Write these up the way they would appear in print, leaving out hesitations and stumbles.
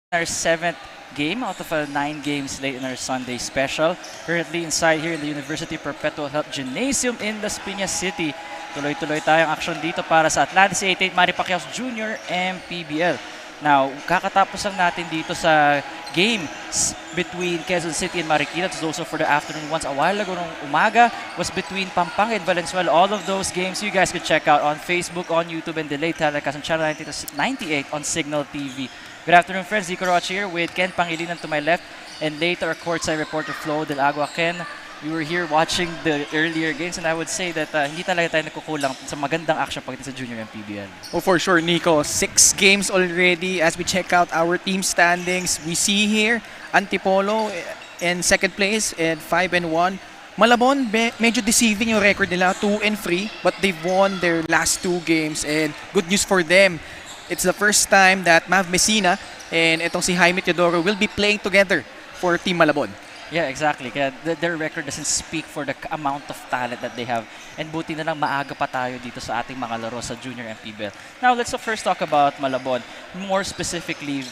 our 7th game out of a 9-game slate in our Sunday special. Currently inside here in the University Perpetual Health Gymnasium in Las Piñas City. Tuloy-tuloy tayong action dito para sa Atlantis 88 Manny Pacquiao's Junior MPBL. Now, kakatapos lang natin dito sa game between Quezon City and Marikina. It's also for the afternoon ones. A while ago nung umaga was between Pampanga and Valenzuela. All of those games you guys could check out on Facebook, on YouTube, and delayed telecast on Channel 98 on Signal TV. Good afternoon, friends. Zico Roch here with Ken Pangilinan to my left, and later our courtside reporter Flo Del Agua. Ken, we were here watching the earlier games, and I would say that hindi talaga tayo nagkukulang sa magandang action pagdating sa Junior MPBL. Oh, for sure, Nico. 6 games already as we check out our team standings. We see here Antipolo in second place and 5-1. Malabon, medyo deceiving yung record nila, 2-3, but they've won their last 2 games, and good news for them. It's the first time that Mav Messina and itong si Jaime Teodoro will be playing together for Team Malabon. Yeah, exactly. Kaya their record doesn't speak for the amount of talent that they have. And buti na lang maaga pa tayo dito sa ating mga laro sa Junior MPBL. Now, let's first talk about Malabon. More specifically,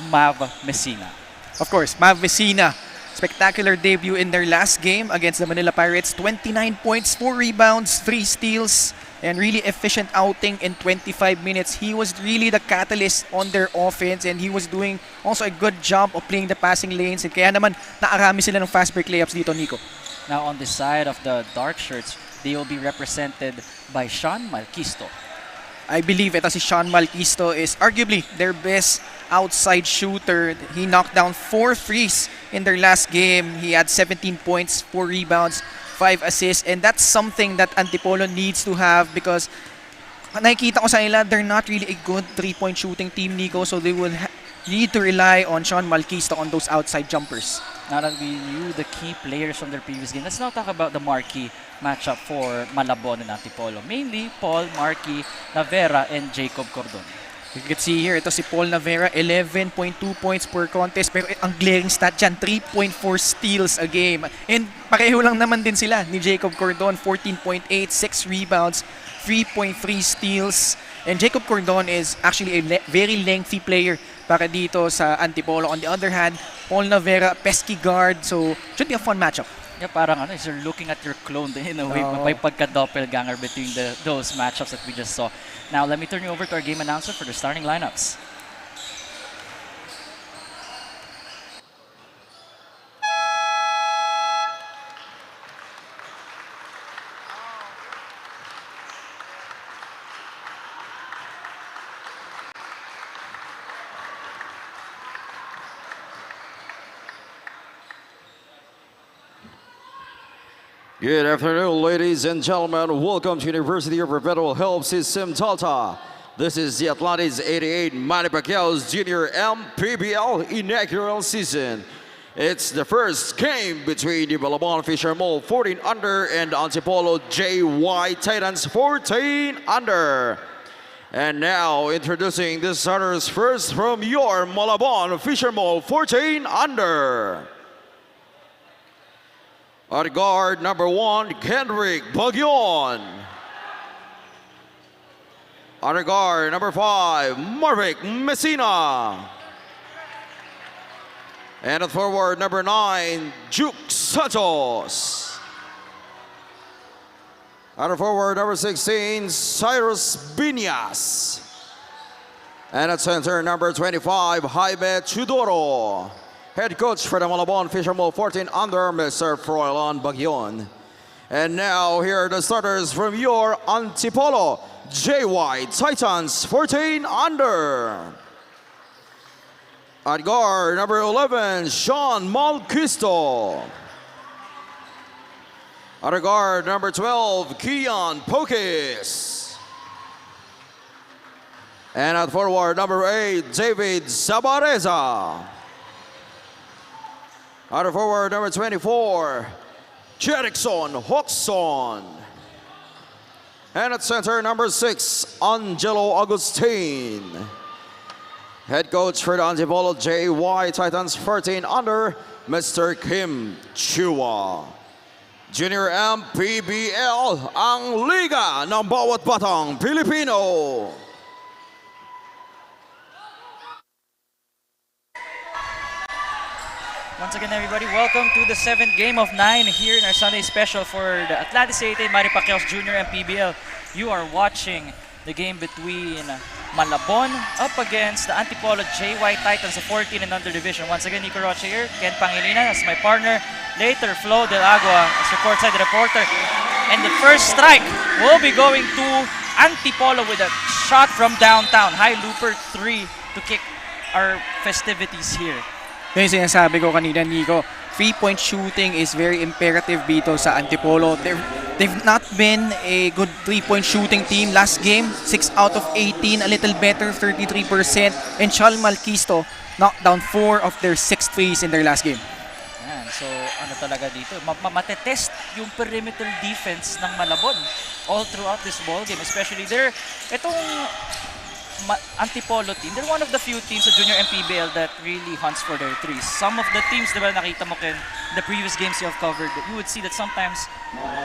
Mav Messina. Of course, Mav Messina. Spectacular debut in their last game against the Manila Pirates. 29 points, 4 rebounds, 3 steals, and really efficient outing in 25 minutes. He was really the catalyst on their offense, and he was doing also a good job of playing the passing lanes. And kaya naman, naarami sila ng fast break layups dito, Nico. Now, on the side of the dark shirts, they will be represented by Sean Malquisto. I believe ito si Sean Malquisto is arguably their best outside shooter. He knocked down 4 threes in their last game. He had 17 points, 4 rebounds, 5 assists, and that's something that Antipolo needs to have because nakikita ko sa nila, they're not really a good 3-point shooting team, Nico, so they will need to rely on Sean Malquisto on those outside jumpers. Now that we knew the key players from their previous game, let's now talk about the marquee matchup for Malabon and Antipolo. Mainly Paul, Marquis, Navera, and Jacob Cordon. You can see here, ito si Paul Navera, 11.2 points per contest. Pero ang glaring stat dyan, 3.4 steals a game. And pareho lang naman din sila ni Jacob Cordon, 14.8, 6 rebounds, 3.3 steals. And Jacob Cordon is actually a very lengthy player para dito sa Antipolo. On the other hand, Paul Navera, pesky guard. So, should be a fun matchup. Yeah, parang you're looking at your clone in a way. May pagka-doppelganger between those matchups that we just saw. Now, let me turn you over to our game announcer for the starting lineups. Good afternoon, ladies and gentlemen. Welcome to University of Perpetual Health System Dalta. This is the Atlantis 88 Manny Pacquiao's Junior MPBL inaugural season. It's the first game between the Malabon 14U and Antipolo JY Titans 14 under. And now introducing the starters first from your Malabon 14 under. At guard number 1, Kendrick Bagyon. At guard number 5, Marvic Messina. And at forward number 9, Juke Santos. At forward number 16, Cyrus Piñas. And at center number 25, Jaime Teodoro. Head coach for the Malabon 14 under, Mr. Froilan Bagyon. And now here are the starters from your Antipolo JY Titans 14 under. At guard number 11, Sean Malquisto. At guard number 12, Kian Pokis. And at forward number 8, David Sabareza. Out of forward number 24, Jerickson Hodgson. And at center number 6, Angelo Agustin. Head coach for the Antipolo JY Titans 14 under, Mr. Kim Chua. Junior MPBL, ang liga ng bawat batang Pilipino. Once again, everybody, welcome to the 7th game of 9 here in our Sunday special for the Atlantis 88 Manny Pacquiao Jr. MPBL. You are watching the game between Malabon up against the Antipolo JY Titans of 14 and under division. Once again, Nico Rocha here, Ken Pangilinan as my partner. Later, Flo Del Agua as your courtside reporter. And the first strike will be going to Antipolo with a shot from downtown. High looper 3 to kick our festivities here. Yung sinasabi ko kanina, Nico, 3-point shooting is very imperative dito sa Antipolo. They've not been a good 3-point shooting team. Last game, 6 out of 18, a little better, 33%. And Chal Malquisto knocked down 4 of their 6 threes in their last game. Yan, so ano talaga dito, matetest yung perimeter defense ng Malabon all throughout this ball game. Especially itong Antipolo team, they're one of the few teams sa Junior MPBL that really hunts for their threes. Some of the teams, diba nakita mo Ken, the previous games you have covered, you would see that sometimes,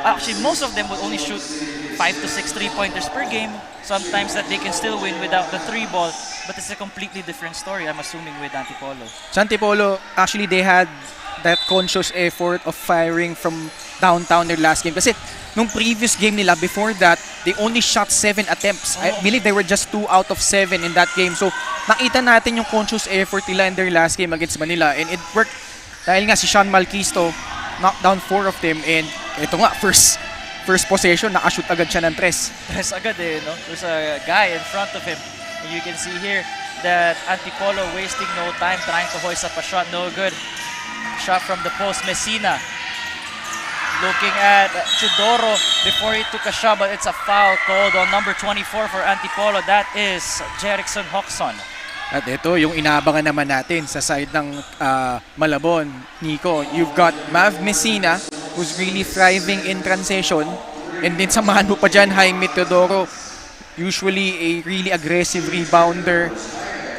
actually most of them would only shoot 5 to 6 3-pointers per game. Sometimes that they can still win without the 3 ball, but it's a completely different story, I'm assuming, with Antipolo. Sa Antipolo, actually they had that conscious effort of firing from downtown their last game. Kasi nung previous game nila, before that, they only shot 7 attempts. I believe they were just 2 out of 7 in that game. So, nakita natin yung conscious effort nila in their last game against Manila. And it worked dahil nga si Sean Malquisto knocked down 4 of them. And ito nga, first possession, nakashoot agad siya ng 3. Tres agad no? There's a guy in front of him. And you can see here that Antipolo wasting no time trying to hoist up a shot. No good. Shot from the post. Messina looking at Chudoro before he took a shot, but it's a foul called on number 24 for Antipolo. That is Jerickson Hoxon. At ito, yung inaabangan naman natin sa side ng Malabon, Nico. You've got Mav Messina, who's really thriving in transition. And then samahan mo pa dyan, Jaime Teodoro, usually a really aggressive rebounder,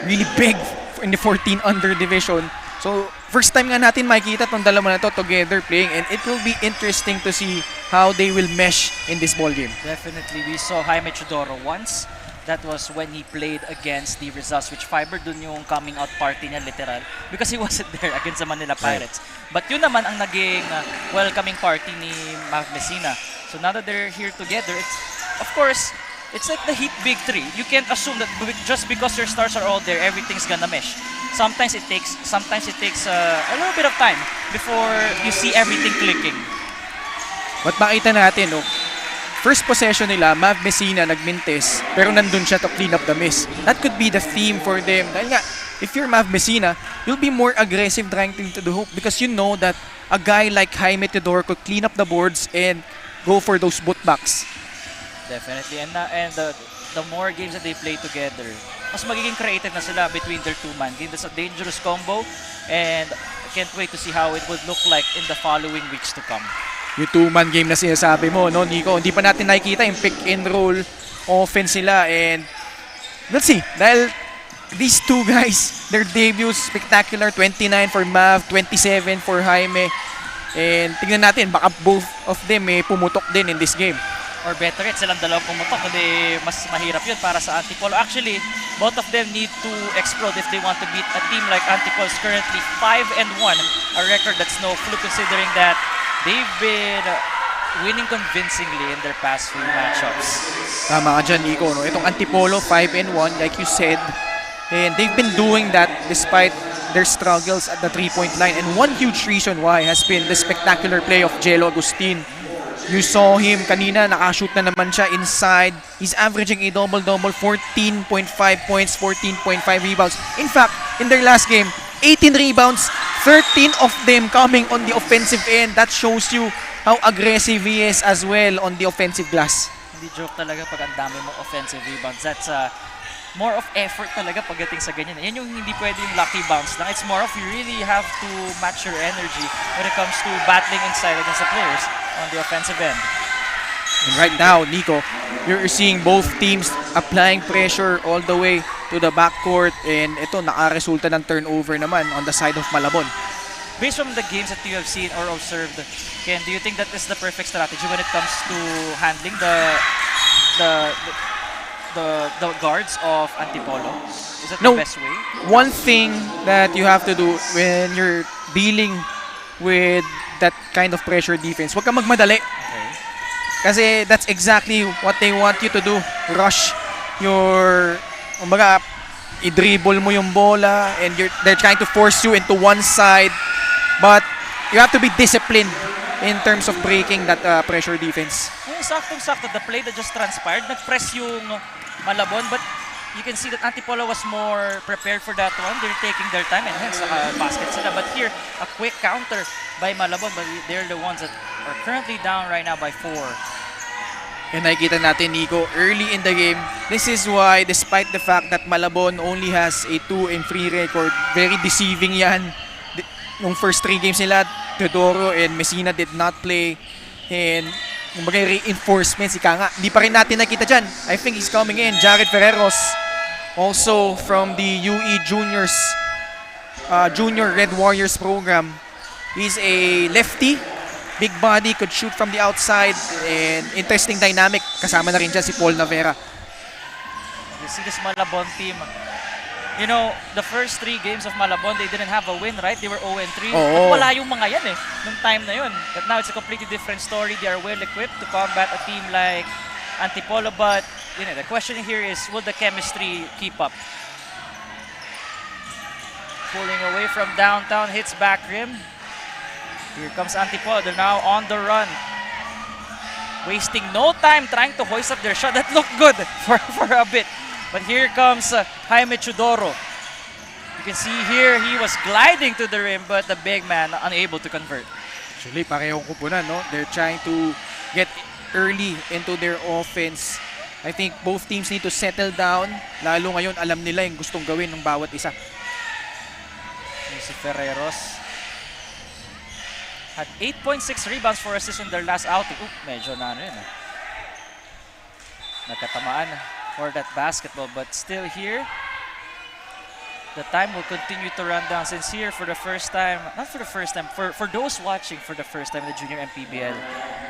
really big in the 14 under division. So, first time nga natin makikita itong dalawa na to together playing, and it will be interesting to see how they will mesh in this ball game. Definitely, we saw Jaime Chudoro once. That was when he played against the Results, which Fiber dun yung coming out party niya literal because he wasn't there against the Manila Pirates. But yun naman ang naging welcoming party ni Mav Messina. So now that they're here together, it's like the Heat Big Three. You can't assume that just because your stars are all there, everything's gonna mesh. Sometimes it takes a little bit of time before you see everything clicking. But makita natin, first possession nila, Mav Messina nagmintes, pero nandun siya to clean up the miss. That could be the theme for them. Dahil nga, if you're Mav Messina, you'll be more aggressive trying to the hoop because you know that a guy like Jaime Teodoro could clean up the boards and go for those putbacks. Definitely, and the more games that they play together, mas magiging creative na sila between their two-man game. That's a dangerous combo, and I can't wait to see how it would look like in the following weeks to come. Yung two-man game na sinasabi mo, no, Nico, hindi pa natin nakikita yung pick and roll offense nila, and let's see, dahil these two guys, their debuts spectacular, 29 for Mav, 27 for Jaime, and tingnan natin, baka both of them pumutok din in this game. Or better yet, silang dalawang pumutok, kundi mas mahirap yun para sa Antipolo. Actually, both of them need to explode if they want to beat a team like Antipolo. Is currently 5-1, a record that's no fluke considering that they've been winning convincingly in their past few matchups. Tama ka dyan, Nico. No? Itong Antipolo, 5-1, like you said, and they've been doing that despite their struggles at the 3-point line. And one huge reason why has been the spectacular play of Jello Agustin. You saw him kanina, nakashoot na naman siya inside. He's averaging a double-double, 14.5 points, 14.5 rebounds. In fact, in their last game, 18 rebounds, 13 of them coming on the offensive end. That shows you how aggressive he is as well on the offensive glass. Hindi joke talaga pag ang dami mong offensive rebounds. That's more of effort talaga pagdating sa ganyan. Yan yung hindi pwede yung lucky bounce lang. It's more of you really have to match your energy when it comes to battling inside against the players on the offensive end. And right now, Nico, you're seeing both teams applying pressure all the way to the backcourt, and ito nakaresulta ng turnover naman on the side of Malabon. Based from the games that you have seen or observed, Ken, do you think that is the perfect strategy when it comes to handling the guards of Antipolo? Is that No. the best way? One thing that you have to do when you're dealing with that kind of pressure defense, huwag kang magmadali. Okay. Kasi that's exactly what they want you to do. Rush your, kumbaga, i-dribble mo yung bola and they're trying to force you into one side. But you have to be disciplined in terms of breaking that pressure defense. Saktong-sakto, the play that just transpired, nag-press yung Malabon, but you can see that Antipolo was more prepared for that one. They're taking their time and hence basket sila. But here, a quick counter by Malabon, but they're the ones that are currently down right now by 4. And nakikita natin, Nico, early in the game, this is why despite the fact that Malabon only has a 2-3 record, very deceiving yan. Nung first 3 games nila, Teodoro and Messina did not play. And yung bagay reinforcements, ika nga, hindi pa rin natin nakita dyan. I think he's coming in. Jared Ferreros, also from the UE Juniors, Junior Red Warriors program. He's a lefty, big body, could shoot from the outside, and interesting dynamic. Kasama na rin dyan si Paul Navera. You see this Malabon team. You know, the first 3 games of Malabon, they didn't have a win, right? They were 0-3. Oo. But wala yung mga yan nung time na yun. But now it's a completely different story. They are well equipped to combat a team like Antipolo. But, you know, the question here is, will the chemistry keep up? Pulling away from downtown, hits back rim. Here comes Antipolo. They're now on the run. Wasting no time trying to hoist up their shot. That looked good for a bit. But here comes Jaime Chudoro. You can see here, he was gliding to the rim, but the big man unable to convert. Actually, parehong kupunan, no? They're trying to get early into their offense. I think both teams need to settle down. Lalo ngayon, alam nila yung gustong gawin ng bawat isa. Si Ferreros had 8.6 rebounds for assists in their last outing. Medyo na ano yun. Nagkatamaan for that basketball, but still here, the time will continue to run down since here for the first time, not for the first time, for those watching for the first time in the Junior MPBL,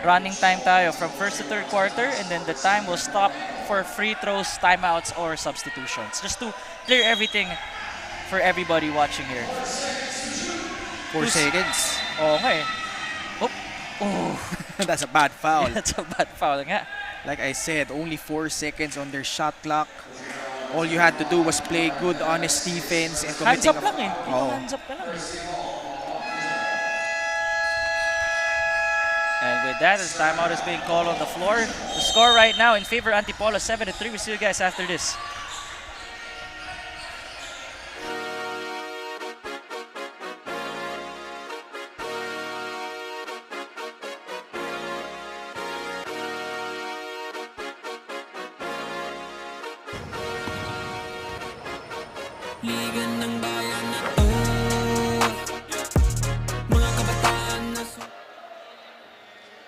running time tayo from first to third quarter, and then the time will stop for free throws, timeouts, or substitutions, just to clear everything for everybody watching here. 4 seconds. Okay. Oh, That's a bad foul. that's a bad foul nga. Like I said, only 4 seconds on their shot clock. All you had to do was play good, honest defense and Hands committing up lang Oo. Hands up ka lang And with that, as timeout is being called on the floor, the score right now in favor of Antipolo, 7-3. We'll see you guys after this. Liga ng bayan na to, mga kabataan na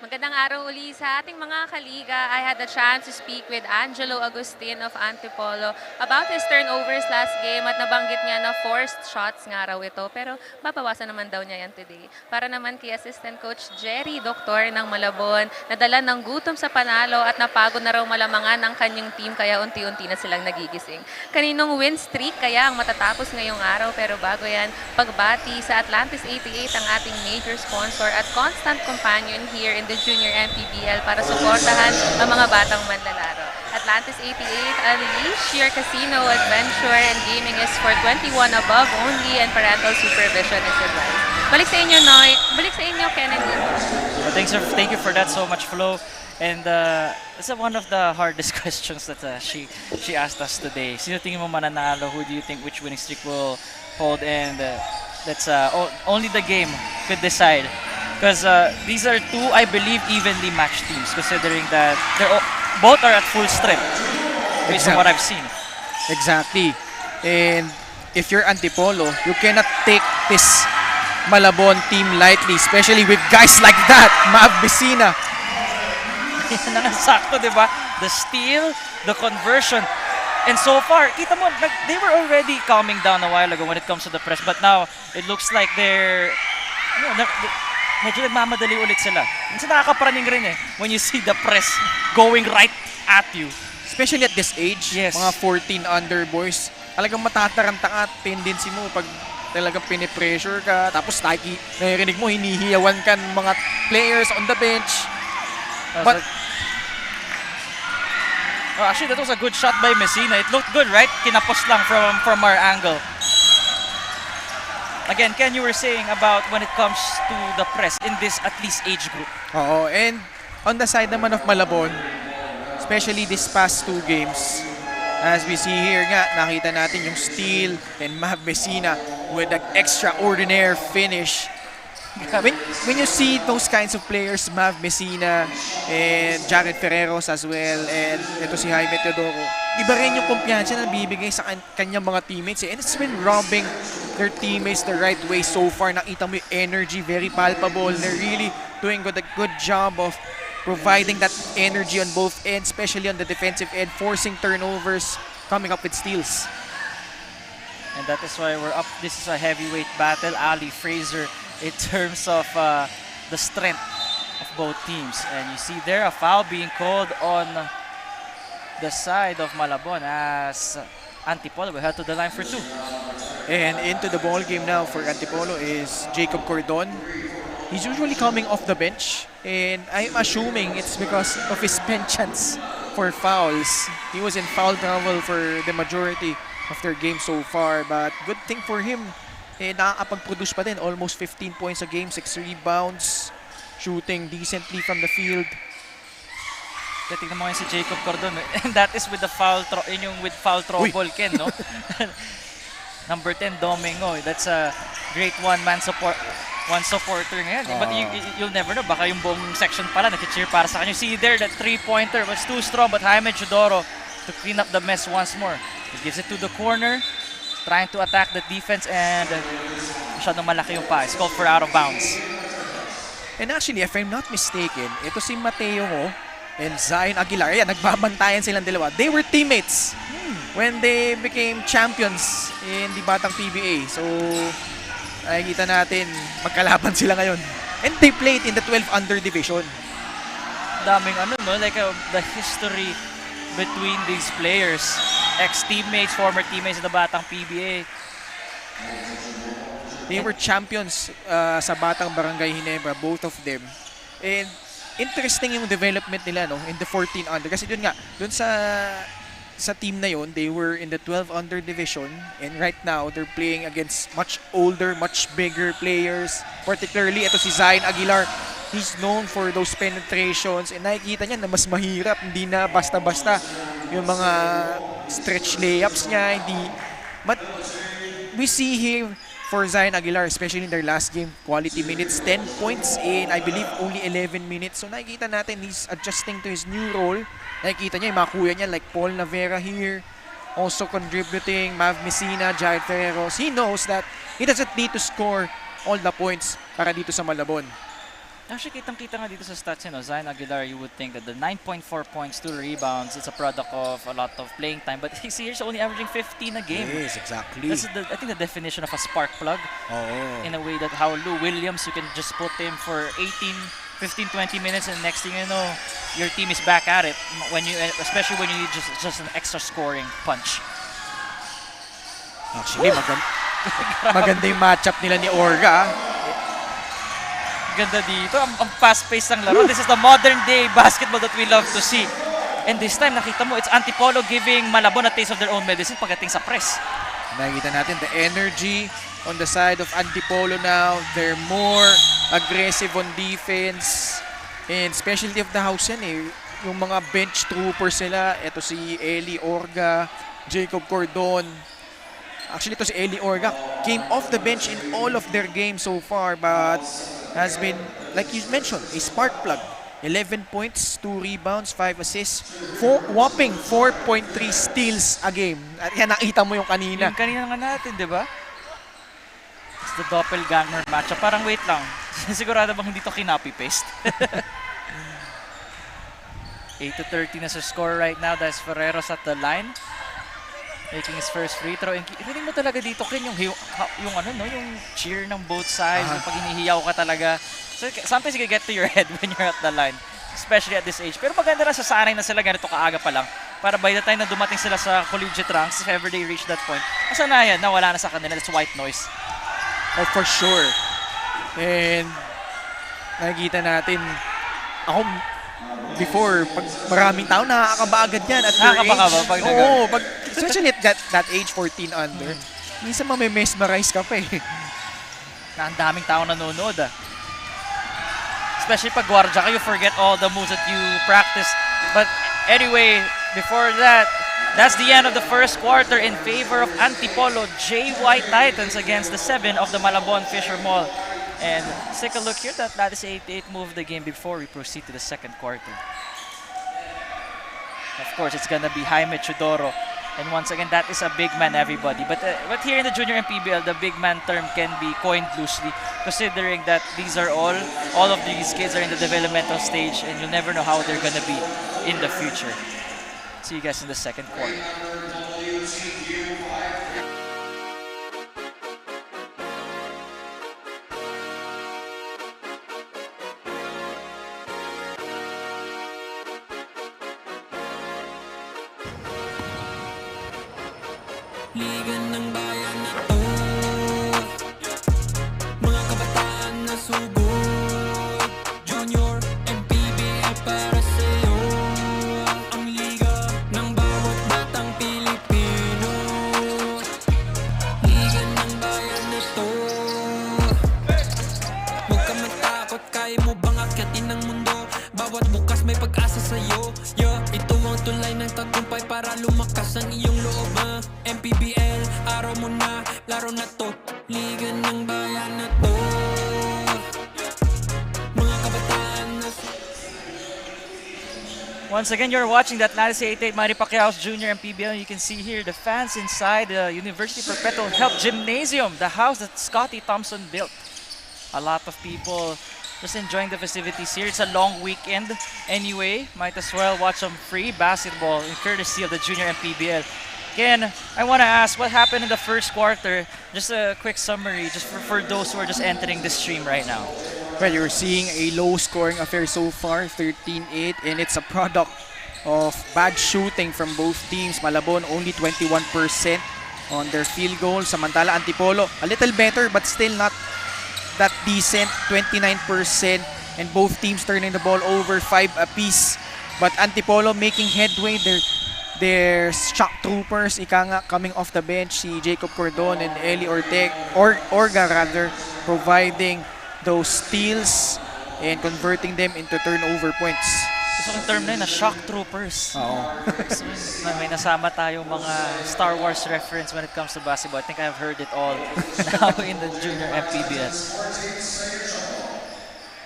Magandang araw uli sa ating mga kaliga. I had the chance to speak with Angelo Agustin of Antipolo about his turnovers last game at nabanggit niya na forced shots nga raw ito. Pero babawasan naman daw niya yan today. Para naman kay Assistant Coach Jerry Doctor ng Malabon, nadala ng gutom sa panalo at napagod na raw malamangan ang kanyang team kaya unti-unti na silang nagigising. Kaninong win streak kaya ang matatapos ngayong araw, pero bago yan, pagbati sa Atlantis 88 ang ating major sponsor at constant companion here in the Junior MPBL para suportahan ang mga batang manlalaro. Atlantis 88, unleash your casino adventure and gaming is for 21 above only and parental supervision is advised. Balik sa inyo, Noy. Balik sa inyo, Kennedy. Well, thank you for that so much, Flo. And it's one of the hardest questions that she asked us today. Sino tingin mo mananalo? Who do you think which winning streak will hold? And that's only the game could decide. Because these are two, I believe, evenly matched teams, considering that both are at full strength, based on what I've seen. Exactly. And if you're Antipolo, you cannot take this Malabon team lightly, especially with guys like that, Mav Messina. Yan na sakto, di ba? The steal, the conversion. And so far, kita mo, they were already calming down a while ago when it comes to the press, but now it looks like medyo nagmamadali ulit sila. Minsan nakakapraning rin when you see the press going right at you. Especially at this age, Yes. mga 14 under boys, talagang matataranta ka at tendency mo pag talagang pinipressure ka. Tapos naririnig mo, hinihiyawan ka ng mga players on the bench. But oh, actually, that was a good shot by Messina. It looked good, right? Kinapos lang from our angle. Again, Ken, you were saying about when it comes to the press in this at least age group. oo, and on the side naman of Malabon, especially this past 2 games, as we see here nga, nakita natin yung steal and Mav Messina with an extraordinary finish. When you see those kinds of players, Mav Messina and Jared Ferreros as well, and ito si Jaime Teodoro, iba rin yung kumpiyansa na bibigay sa kanyang mga teammates. And it's been robbing their teammates the right way so far. Nakita mo yung energy, very palpable. They're really doing a good job of providing that energy on both ends, especially on the defensive end, forcing turnovers, coming up with steals. And that is why we're up. This is a heavyweight battle. Ali Fraser in terms of the strength of both teams. And you see there a foul being called on the side of Malabon as Antipolo will head to the line for 2. And into the ball game now for Antipolo is Jacob Cordon. He's usually coming off the bench, and I'm assuming it's because of his penchants for fouls. He was in foul trouble for the majority of their game so far, but good thing for him. Nakakapag-produce pa din, almost 15 points a game, 6 rebounds, shooting decently from the field. Tingnan mo ngayon si Jacob Cordon, and that is with the foul with foul trouble, Ken, no? Number 10, Domingo. That's a great one supporter ngayon. But you'll never know, baka yung buong section pala nag-cheer para sa kanya. See there, that 3-pointer was too strong, but Jaime Teodoro to clean up the mess once more. He gives it to the corner, trying to attack the defense, and masyadong malaki yung pa. It's called for out of bounds. And actually, if I'm not mistaken, ito si Mateo Ho and Zion Aguilar. Ayan, nagbabantayan silang dalawa. They were teammates when they became champions in the Batang PBA. So, nakikita natin, magkalaban sila ngayon. And they played in the 12 under division. Daming the history between these players. Ex-teammates, former teammates in the Batang PBA. They were champions sa Batang Barangay Ginebra, both of them. And interesting yung development nila in the 14 under. Kasi dun sa team na yun, they were in the 12 under division, and right now they're playing against much older, much bigger players. Particularly ito si Zion Aguilar. He's known for those penetrations, and nakikita niya na mas mahirap, hindi na basta-basta yung mga stretch layups niya, but we see here for Zion Aguilar, especially in their last game, quality minutes, 10 points in, I believe, only 11 minutes. So nakikita natin he's adjusting to his new role. Nakikita niya yung mga kuya niya like Paul Navera here, also contributing, Mav Messina, Jared Ferreros. He knows that he doesn't need to score all the points para dito sa Malabon. Actually, kitang-kita nga dito sa stats, Zion Aguilar, you would think that the 9.4 points, 2 rebounds, it's a product of a lot of playing time. But he's here, only averaging 15 a game. Yes, exactly. That's I think the definition of a spark plug. In a way that how Lou Williams, you can just put him for 15, 20 minutes, and next thing you know, your team is back at it. Especially when you need just an extra scoring punch. Actually, maganda yung matchup nila ni Orga. Ganda dito. Ang fast-paced ng laro. This is the modern-day basketball that we love to see. And this time, nakita mo, it's Antipolo giving Malabon a taste of their own medicine pagdating sa press. Nakikita natin the energy on the side of Antipolo now. They're more aggressive on defense. And specialty of the house yan yung mga bench troopers nila. Ito si Eli Orga, Jacob Cordon. Actually, ito si Eli Orga. Came off the bench in all of their games so far, but has been, like you mentioned, a spark plug. 11 points, 2 rebounds, 5 assists, whopping 4.3 steals a game. At yan, nakita mo yung kanina. Yung kanina nga natin, di ba? It's the doppelganger matchup. Parang wait lang. Sigurado bang hindi to kinopy-paste? 8-13 na sa score right now. That's Ferreros at the line, making his first free throw. And hindi mo talaga dito, Ken, yung cheer ng both sides, yung pag hinihiyaw ka talaga. So sometimes you can get to your head when you're at the line, especially at this age. Pero maganda na, sasanay na sila ganito kaaga pa lang para by the time na dumating sila sa collegiate ranks, if ever they reach that point, masanayan na wala na sa kanila. That's white noise. Oh, for sure. And nakikita natin, ako before, pag maraming tao, nakakaba agad yan at their Nakakaba ka ba age. pag Oo, especially at that age, 14 under. Minsan mamemesmerize ka pa eh. Na ang daming tao nanonood. Especially pag guardia ka, you forget all the moves that you practice. But anyway, before that, that's the end of the first quarter in favor of Antipolo J White Titans against the 7 of the Malabon Fisher Mall. And let's take a look here. That is 8-8 move the game before we proceed to the second quarter. Of course, it's gonna be Jaime Chudoro. And once again, that is a big man, everybody. But here in the junior MPBL, the big man term can be coined loosely, considering that these are all of these kids are in the developmental stage, and you'll never know how they're gonna be in the future. See you guys in the second quarter. Liga ng bayan na to, mga kabataan na sugod, Junior MPBL para sa'yo. Ang liga ng bawat batang Pilipino. Liga ng bayan na to, huwag ka matakot, kaya mo bang akyatin ang mundo? Bawat bukas may pag-asa sa'yo. Ito ang tulay ng tagumpay para lumakas ang iyong loob. MPBL, araw mo na, laro na to. Liga ng bayan na to, mga kabataan na. Once again, you're watching that Atlantis 88 Manny Pacquiao's Junior MPBL. You can see here the fans inside the University Perpetual Health Gymnasium, the house that Scotty Thompson built. A lot of people just enjoying the festivities here. It's a long weekend anyway. Might as well watch some free basketball in courtesy of the Junior MPBL. Again, I want to ask what happened in the first quarter. Just a quick summary, just for those who are just entering the stream right now. Well, you're seeing a low-scoring affair so far, 13-8, and it's a product of bad shooting from both teams. Malabon only 21% on their field goal. Samantala, Antipolo a little better but still not that decent, 29%, and both teams turning the ball over 5 apiece. But Antipolo making headway. Their shock troopers, ika nga, coming off the bench, si Jacob Cordon and Eli Orga rather, providing those steals and converting them into turnover points. Gusto kong term na yun, na shock troopers. Oo. So, may nasama tayong mga Star Wars reference when it comes to basketball. I think I've heard it all now in the junior MPBL.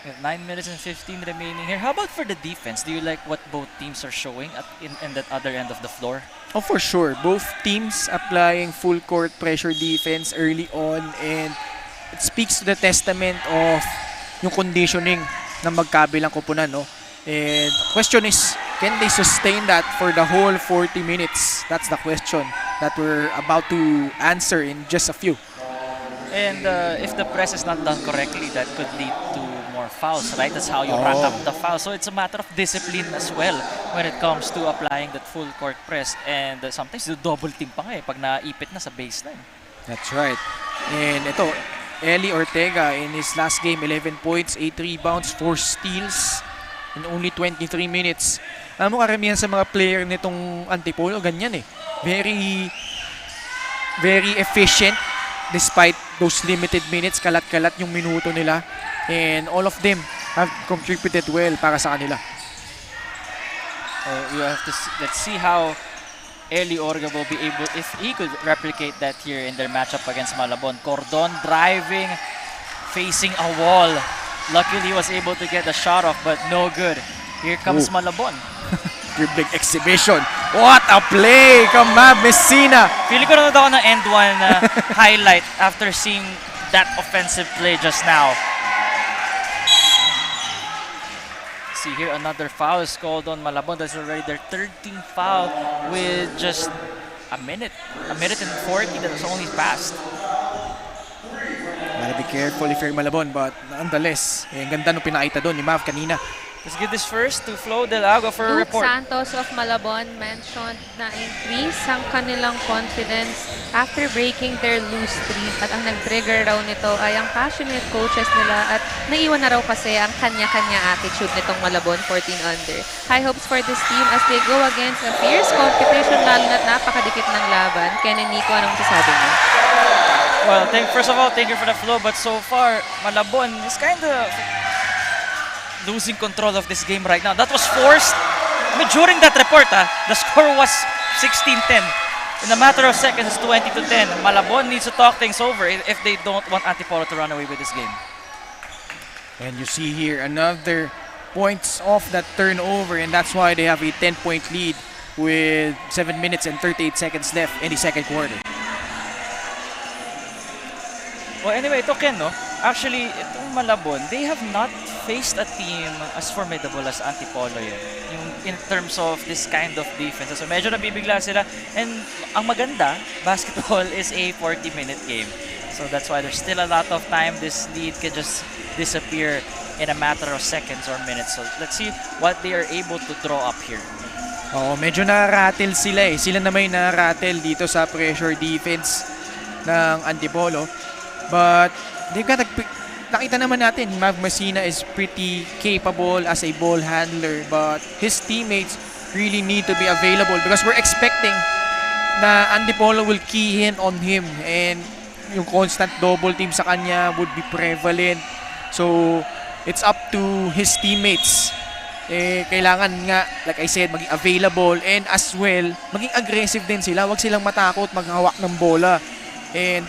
We have 9 minutes and 15 remaining here. How about for the defense? Do you like what both teams are showing in that other end of the floor? Oh, for sure. Both teams applying full court pressure defense early on, and it speaks to the testament of yung conditioning ng magkabilang koponan, no? And question is, can they sustain that for the whole 40 minutes? That's the question that we're about to answer in just a few. And if the press is not done correctly, that could lead to more fouls, right? That's how you rack up the fouls. So it's a matter of discipline as well when it comes to applying that full court press. And sometimes you double team pa nga eh pag naipit na sa baseline. That's right. And ito, Eli Ortega in his last game, 11 points, 8 rebounds, 4 steals in only 23 minutes. Alam mo, karamihan sa mga player nitong Antipolo, ganyan eh. Very efficient despite those limited minutes. Kalat-kalat yung minuto nila. And all of them have contributed well para sa kanila. You have to let's see how Eli Orga will be able, if he could replicate that here in their matchup against Malabon. Cordon driving, facing a wall. Luckily, he was able to get the shot off, but no good. Here comes Malabon. Dribbling exhibition. What a play! Come on, Messina! Feeling ko na ako ng end one highlight after seeing that offensive play just now. See here, another foul is called on Malabon. That's already their 13th foul with just a minute and 40 that was only passed. Gotta be careful if you're Malabon, but nonetheless, ang ganda nung pinakita doon ni Mav kanina. Let's give this first to Flo Del Agua for a Luke report. Santos of Malabon mentioned na increase ang kanilang confidence after breaking their lose streak at ang nag-trigger raw nito ay ang passionate coaches nila at naiwan na raw kasi ang kanya-kanya attitude nitong Malabon 14 under. High hopes for this team as they go against a fierce competition lalo na't napakadikit ng laban. Ken and Nico, anong sasabi niyo? Well, first of all, thank you for the flow, but so far, Malabon is kind of losing control of this game right now. That was forced. I mean, during that report, the score was 16-10. In a matter of seconds, it's 20-10. Malabon needs to talk things over if they don't want Antipolo to run away with this game. And you see here another points off that turnover, and that's why they have a 10-point lead with 7 minutes and 38 seconds left in the second quarter. Well, anyway, ito Ken, no? Actually, itong Malabon, they have not faced a team as formidable as Antipolo yun. Yung in terms of this kind of defense. So medyo nabibigla sila. And ang maganda, basketball is a 40-minute game. So that's why there's still a lot of time. This lead can just disappear in a matter of seconds or minutes. So let's see what they are able to draw up here. Oh, medyo na-rattle sila eh. Sila na may na-rattle dito sa pressure defense ng Antipolo. But they've got nakita naman natin, Mav Messina is pretty capable as a ball handler, but his teammates really need to be available because we're expecting na Antipolo will key in on him and yung constant double team sa kanya would be prevalent. So, it's up to his teammates. Kailangan nga, like I said, maging available and as well, maging aggressive din sila. Huwag silang matakot maghawak ng bola. And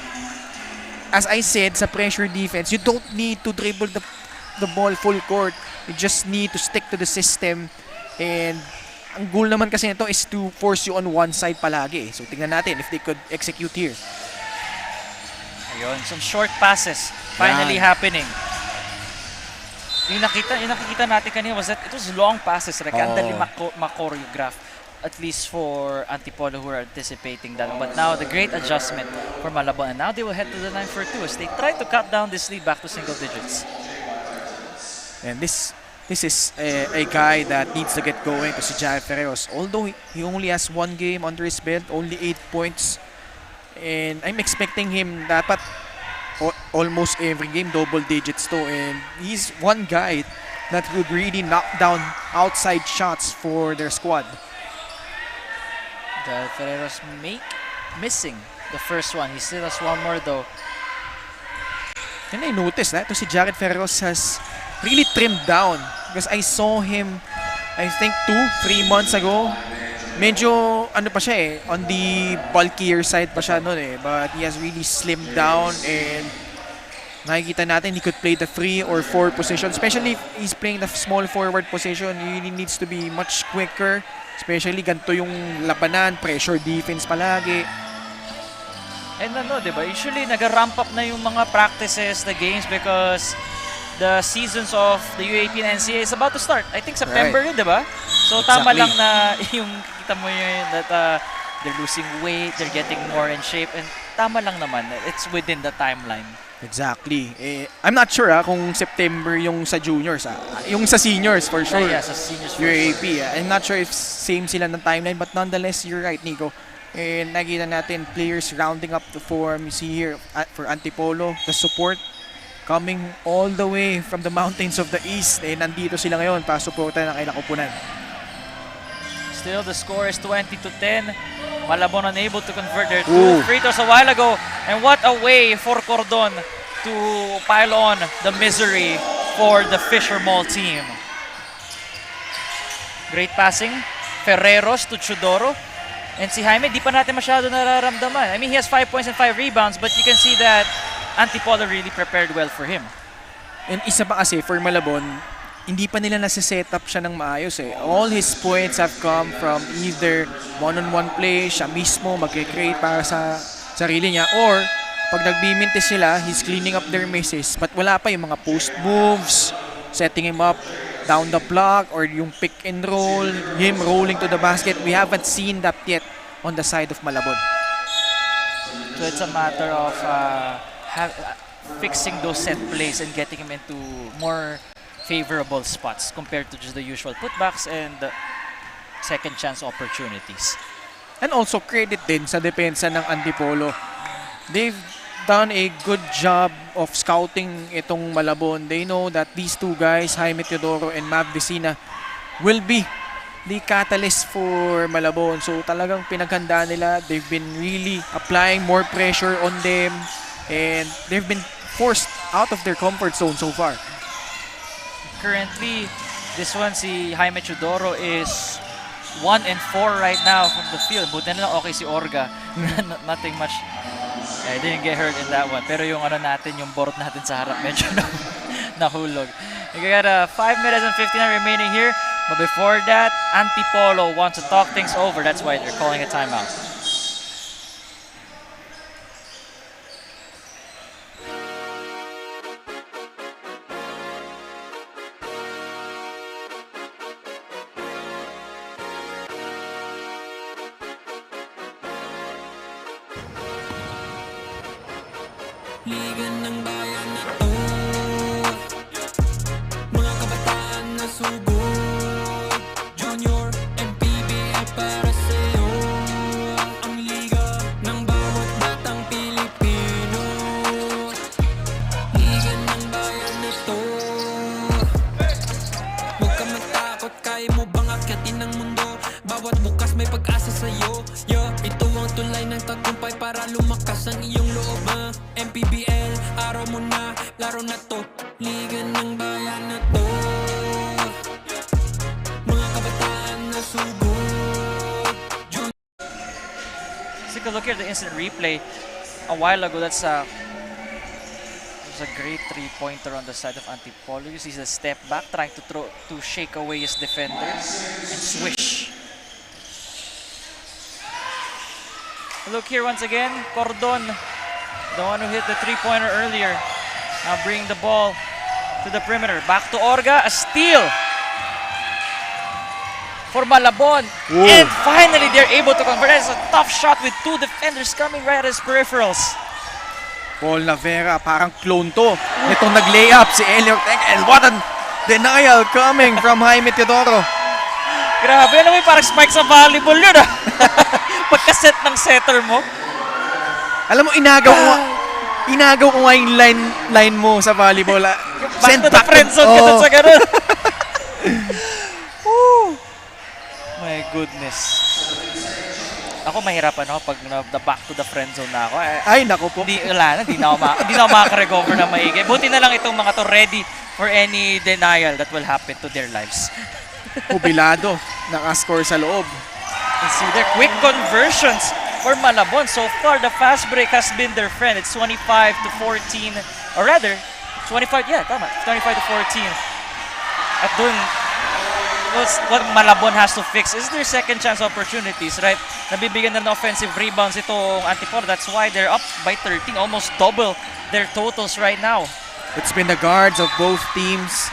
as I said, sa pressure defense, you don't need to dribble the ball full court. You just need to stick to the system. And ang goal naman kasi nito is to force you on one side palagi. So tingnan natin if they could execute here. Ayun, some short passes finally happening. Yung nakikita natin kanina was that it was long passes. Like, andali ma-choreograph. At least for Antipolo who are anticipating that. But now the great adjustment for Malabon. And now they will head to the line for 2 as they try to cut down this lead back to single digits. And this is a guy that needs to get going to si Jared Ferreros. Although he only has 1 game under his belt, only 8 points. And I'm expecting him dapat almost every game double digits to. And he's one guy that would really knock down outside shots for their squad. Ferreros missing the first one. He still has one more though. And I noticed that si Jared Ferreros has really trimmed down because I saw him, I think 2-3 months ago. Medyo ano pa siya eh, on the bulkier side pa siya noon eh. But he has really slimmed down and nakikita natin he could play the 3 or 4 position. Especially if he's playing the small forward position, he really needs to be much quicker. Especially ganito yung labanan, pressure defense palagi. And diba, usually nag-ramp up na yung mga practices, the games because the seasons of the UAP and NCAA is about to start. I think September yun, diba? So tama lang na yung kita mo yun that they're losing weight, they're getting more in shape, and tama lang naman. It's within the timeline. Exactly. I'm not sure kung September yung sa juniors. Yung sa seniors for sure. Yeah, sa seniors for UAP. sure. I'm not sure if same sila ng timeline, but nonetheless, you're right, Nico. And nakita natin players rounding up the form. You see here for Antipolo, the support coming all the way from the mountains of the east. Eh, nandito sila ngayon para suporta ng kailang kupunan. Still, the score is 20-10. Malabon unable to convert their 2 free throws a while ago. And what a way for Cordon to pile on the misery for the Fisher Mall team. Great passing. Ferreros to Chudoro. And si Jaime, di pa natin masyado nararamdaman. I mean, he has 5 points and 5 rebounds, but you can see that Antipolo really prepared well for him. And isa pa kasi for Malabon, hindi pa nila nasa-set up siya ng maayos eh. All his points have come from either one-on-one play, siya mismo mag-create para sa sarili niya, or pag nagbimintis sila, he's cleaning up their misses. But wala pa yung mga post moves, setting him up down the block, or yung pick and roll, him rolling to the basket. We haven't seen that yet on the side of Malabon. So it's a matter of fixing those set plays and getting him into more favorable spots compared to just the usual putbacks and second chance opportunities. And also credit din sa depensa ng Antipolo. They've done a good job of scouting itong Malabon. They know that these two guys, Jaime Teodoro and Mav Vicina, will be the catalyst for Malabon. So talagang pinaghanda nila. They've been really applying more pressure on them and they've been forced out of their comfort zone so far. Currently, this one, si Jaime Teodoro is 1 and 4 right now from the field. Buti na lang okay si Orga. Nothing much. I didn't get hurt in that one. Pero yung ano natin, yung borot natin sa harap, medyo nahulog. We got 5 minutes and 59 remaining here. But before that, Antipolo wants to talk things over. That's why they're calling a timeout. Liga ng bayan na to, mga kabataan na sugod, Junior, MPBL para sa'yo. Ang liga ng bawat batang Pilipino. Liga ng bayan na to, huwag ka matakot, kaya mo bang akyatin ang mundo? Bawat bukas may pag-asa sa'yo. Ito ang tulay ng tagumpay para lumakas ang iyong loob. MPBL, araw mo na, laro na to. Liga ng bayan na to, mga kabataan na sugod. Let's take a look here at the instant replay. A while ago, that's a great three-pointer on the side of Antipolo. You see the step back, trying to shake away his defenders and swish. Look here once again, Cordon, the one who hit the three-pointer earlier. Now bring the ball to the perimeter. Back to Orga, a steal for Malabon. Whoa. And finally, they're able to convert. That's a tough shot with two defenders coming right at his peripherals. Paul Navera, parang clone to. Itong nag-layup si Elliot Teng. And what a denial coming from Jaime Teodoro. Grabe, ano may parang spike sa volleyball yun ah. Pagka-set ng setter mo. Alam mo, inagaw ko nga yung line mo sa volleyball. Back to the friend zone ka dun sa ganun. My goodness. Ako mahirapan ako pag back to the friend zone na ako. Ay, naku po. Hindi na ako makaka-recover na maigi. Buti na lang itong mga to ready for any denial that will happen to their lives. Jubilado, nakascore sa loob. And see their quick conversions for Malabon. So far, the fast break has been their friend. It's 25 to 14, or rather, 25, yeah, tama, 25 to 14. At dun, what Malabon has to fix is their second chance opportunities, right? Nabibigyan na ng offensive rebounds itong Antipolo. That's why they're up by 13, almost double their totals right now. It's been the guards of both teams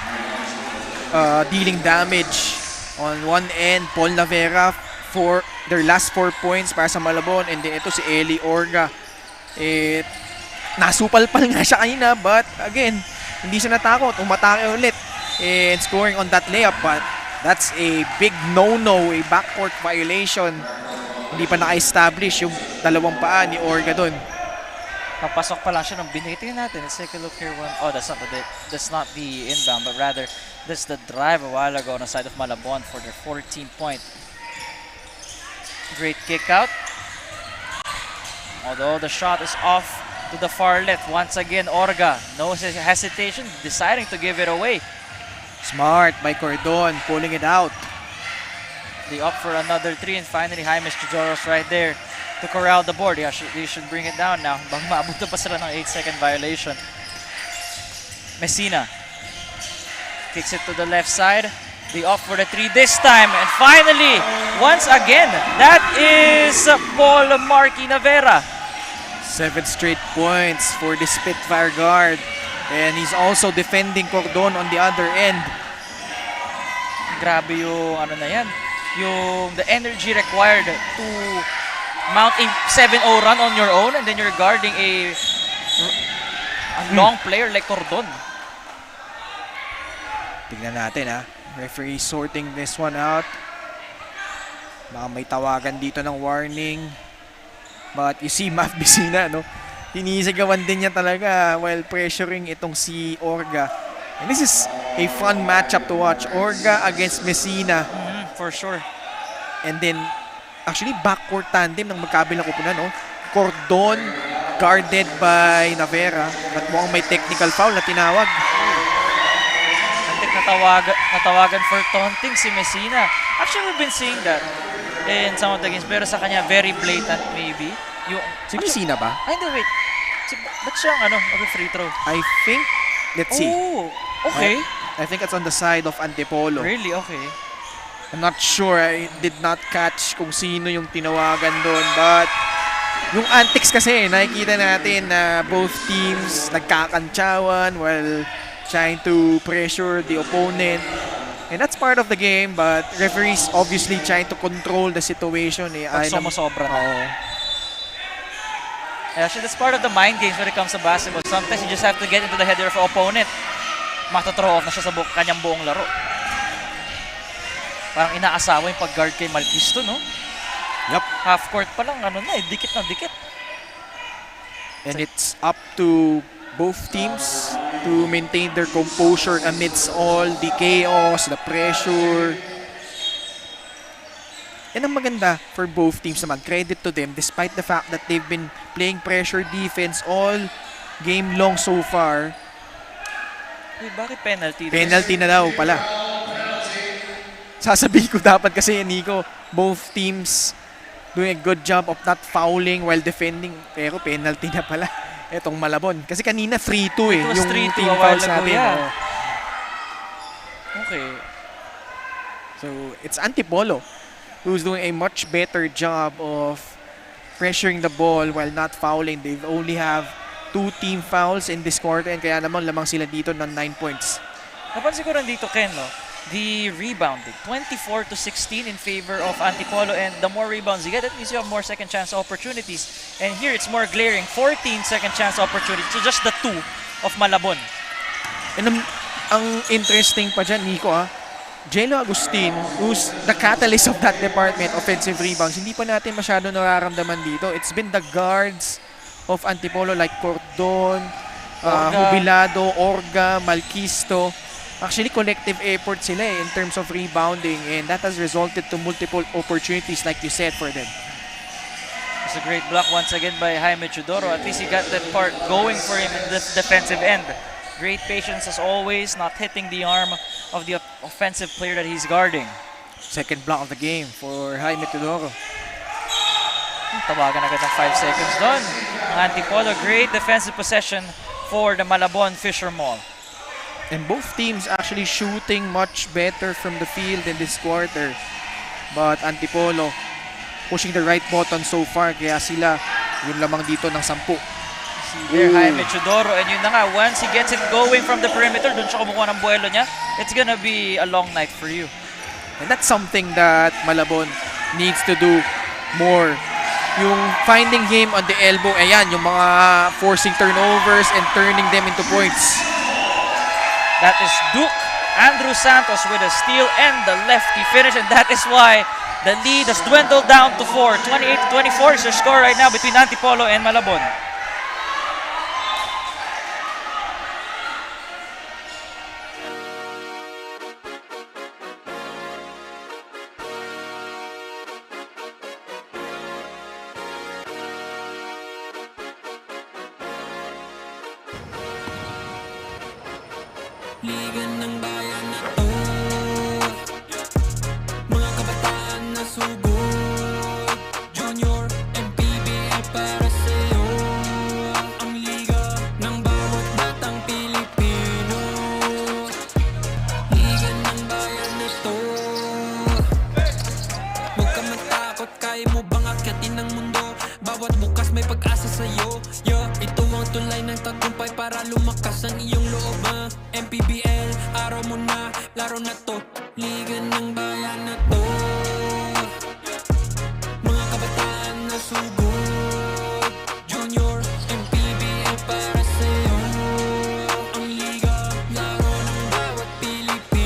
dealing damage. On one end, Paul Navera for their last 4 points para sa Malabon, and then ito si Eli Orga. Nasupal-pal nga siya kanina, but again, hindi siya natakot, umatake ulit and scoring on that layup, but that's a big no-no, a backcourt violation. Hindi pa naka-establish yung dalawang paa ni Orga dun. Papasok pa lang siya ng binitin natin. Let's take a look here. Oh, that's not the inbound, but rather that's the drive a while ago on the side of Malabon for their 14-point. Great kick out. Although the shot is off to the far left. Once again, Orga, no hesitation, deciding to give it away. Smart by Cordon, pulling it out. They up for another three, and finally Jaime Teodoros right there to corral the board. Yeah, they should bring it down now. Bang maabot na pa sila ng 8-second violation. Messina kicks it to the left side. They off for the three this time. And finally, once again, that is Paul Marky Navera. 7 straight points for the Spitfire guard. And he's also defending Cordon on the other end. Grabe yung ano na yan. Yung the energy required to mount a 7-0 run on your own, and then you're guarding a long player like Cordon. Tignan natin ha. Referee sorting this one out. Baka may tawagan dito ng warning. But you see Maf Bisina, no? Tinisigawan din niya talaga while pressuring itong si Orga. And this is a fun matchup to watch. Orga against Messina. For sure. And then, actually, backcourt tandem ng magkabilang kupunan, no? Cordon guarded by Navera. At mukhang may technical foul na tinawag. Antik natawagan for taunting si Messina. Actually, we've been seeing that in some of the games. Pero sa kanya, very blatant maybe. Yung, Si Messina ba? ay, hindi, wait. Ba't siyang mag-free throw? I think, let's see. Oh, okay. I think it's on the side of Antipolo. Really? Okay. I'm not sure. I did not catch kung sino yung tinawagan doon. But yung antics kasi, nakikita natin na both teams nagkakantsawan while trying to pressure the opponent. And that's part of the game, but referees obviously trying to control the situation. Pag sumusobra na. Oo. Actually, that's part of the mind games when it comes to basketball. Sometimes you just have to get into the head of your opponent. Mata-throw off na siya sa kanyang buong laro. Parang inaasawa yung pag-guard kay Malquisto, no? Yup. Half court pa lang, dikit na dikit. And it's up to both teams to maintain their composure amidst all the chaos, the pressure. And ang maganda for both teams naman, credit to them, despite the fact that they've been playing pressure defense all game long so far. Wait, bakit penalty? Penalty na daw pala. Sasabihin ko dapat kasi, Nico, both teams doing a good job of not fouling while defending. Pero penalty na pala etong Malabon. Kasi kanina 3-2 eh. It was Yung 3-2 team a while fouls ago, natin. yeah. Oh. Okay. So, it's Antipolo who's doing a much better job of pressuring the ball while not fouling. They only have 2 team fouls in this quarter and kaya naman lamang sila dito ng 9 points. Napansin ko rin dito, Ken, no? The rebounding, 24-16 in favor of Antipolo, and the more rebounds you get, that means you have more second chance opportunities. And here, it's more glaring, 14 second chance opportunities to just the 2 of Malabon. And ang interesting pa dyan, Nico, Jello Agustin, who's the catalyst of that department, offensive rebounds, hindi pa natin masyado nararamdaman dito. It's been the guards of Antipolo like Cordon, Jubilado, Orga, Malquisto. Actually, collective effort sila in terms of rebounding, and that has resulted to multiple opportunities like you said for them. It's a great block once again by Jaime Chudoro. At least he got that part going for him in this defensive end. Great patience as always, not hitting the arm of the offensive player that he's guarding. Second block of the game for Jaime Tudoro. Tawagan agad ng 5 seconds doon. Antipolo, great defensive possession for the Malabon Fisher Mall. And both teams actually shooting much better from the field in this quarter. But Antipolo pushing the right button so far, kaya sila yun lamang dito ng 10. There, Jaime Chudoro, and yun na nga, once he gets it going from the perimeter, dun siya kumukuha ng buwelo niya, it's gonna be a long night for you. And that's something that Malabon needs to do more. Yung finding him on the elbow, ayan, yung mga forcing turnovers and turning them into points. That is Duke Andrew Santos with a steal and the lefty finish, and that is why the lead has dwindled down to 4. 28-24 is your score right now between Antipolo and Malabon. Liga ng bayan na to, mga kabataan na sugod, Junior, MPBL para sa'yo. Ang liga ng bawat batang Pilipino, liga ng bayan na to. Huwag ka matakot, kaya mo bang akyatin ang mundo? Bawat bukas may pag-asa sa'yo. Ito ang tulay ng tagumpay para lumakas ang iyong loob. MPBL, araw mo na, laro na to. Liga ng bayan na to, mga kabataan na sugod, Junior, MPBL para sa'yo. Ang liga, laro ng bawat Pilipino.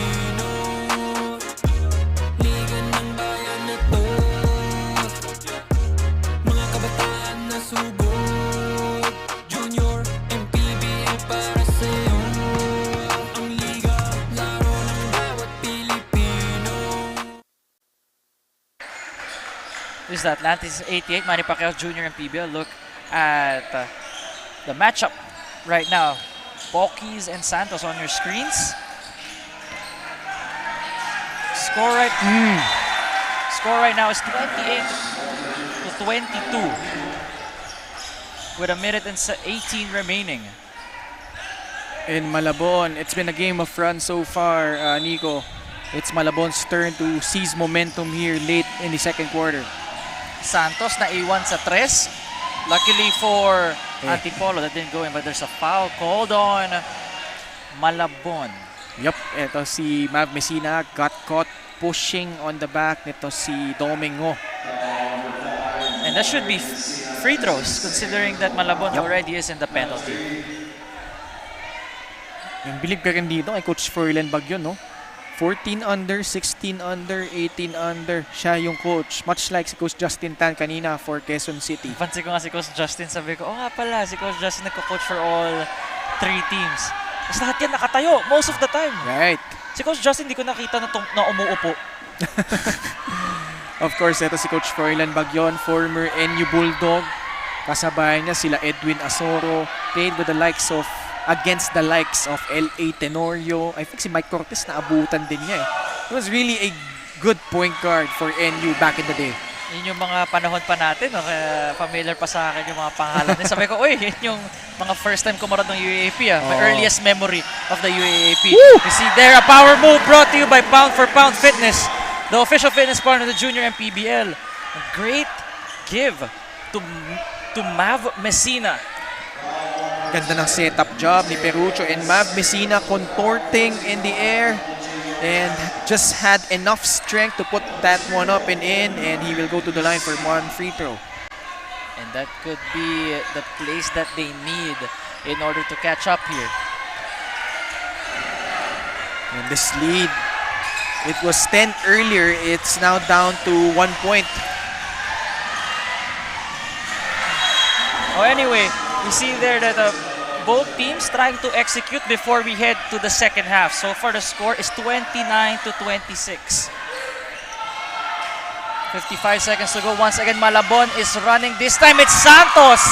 This is the Atlantis 88, Manny Pacquiao Jr. and PBL. Look at the matchup right now. Pokis and Santos on your screens. Score right now is 28 to 22 with a minute and 18 remaining. In Malabon, it's been a game of runs so far, Nico. It's Malabon's turn to seize momentum here late in the second quarter. Santos na iwan sa 3. Luckily for Antipolo, that didn't go in, but there's a foul called on Malabon. Yup, ito si Mav Messina got caught pushing on the back nito si Domingo. And that should be free throws, considering that Malabon already is in the penalty. Yung bilib ka rin dito kay Coach Froilan Bagyon, no? 14 under, 16 under, 18 under. Siya yung coach. Much like si Coach Justin Tan kanina for Quezon City. Pansin ko nga si Coach Justin, sabi ko, oh nga pala, si Coach Justin nagko-coach for all 3 teams. Mas lahat yan nakatayo, most of the time. Right. Si Coach Justin, hindi ko nakita na umuupo. Of course, ito si Coach Froilan Bagyon, former NU Bulldog. Kasabay niya sila Edwin Asoro. Played with the likes of against the likes of L.A. Tenorio. I think si Mike Cortez naabutan din niya eh. It was really a good point guard for NU back in the day. Yun yung mga panahon pa natin, no? Kaya familiar pa sa akin yung mga pangalan. Sabi ko, uy, yun yung mga first time kumarad ng UAAP. My earliest memory of the UAAP. Woo! You see there, a power move brought to you by Pound for Pound Fitness, the official fitness partner of the Junior MPBL. A great give to Mav Messina. Ganda ng setup job ni Perucho and Mav Messina contorting in the air and just had enough strength to put that one up and in, and he will go to the line for 1 free throw. And that could be the place that they need in order to catch up here. And this lead, it was 10 earlier, it's now down to 1 point. Oh, anyway, we see there that both teams trying to execute before we head to the second half. So far, the score is 29 to 26. 55 seconds to go. Once again, Malabon is running. This time, it's Santos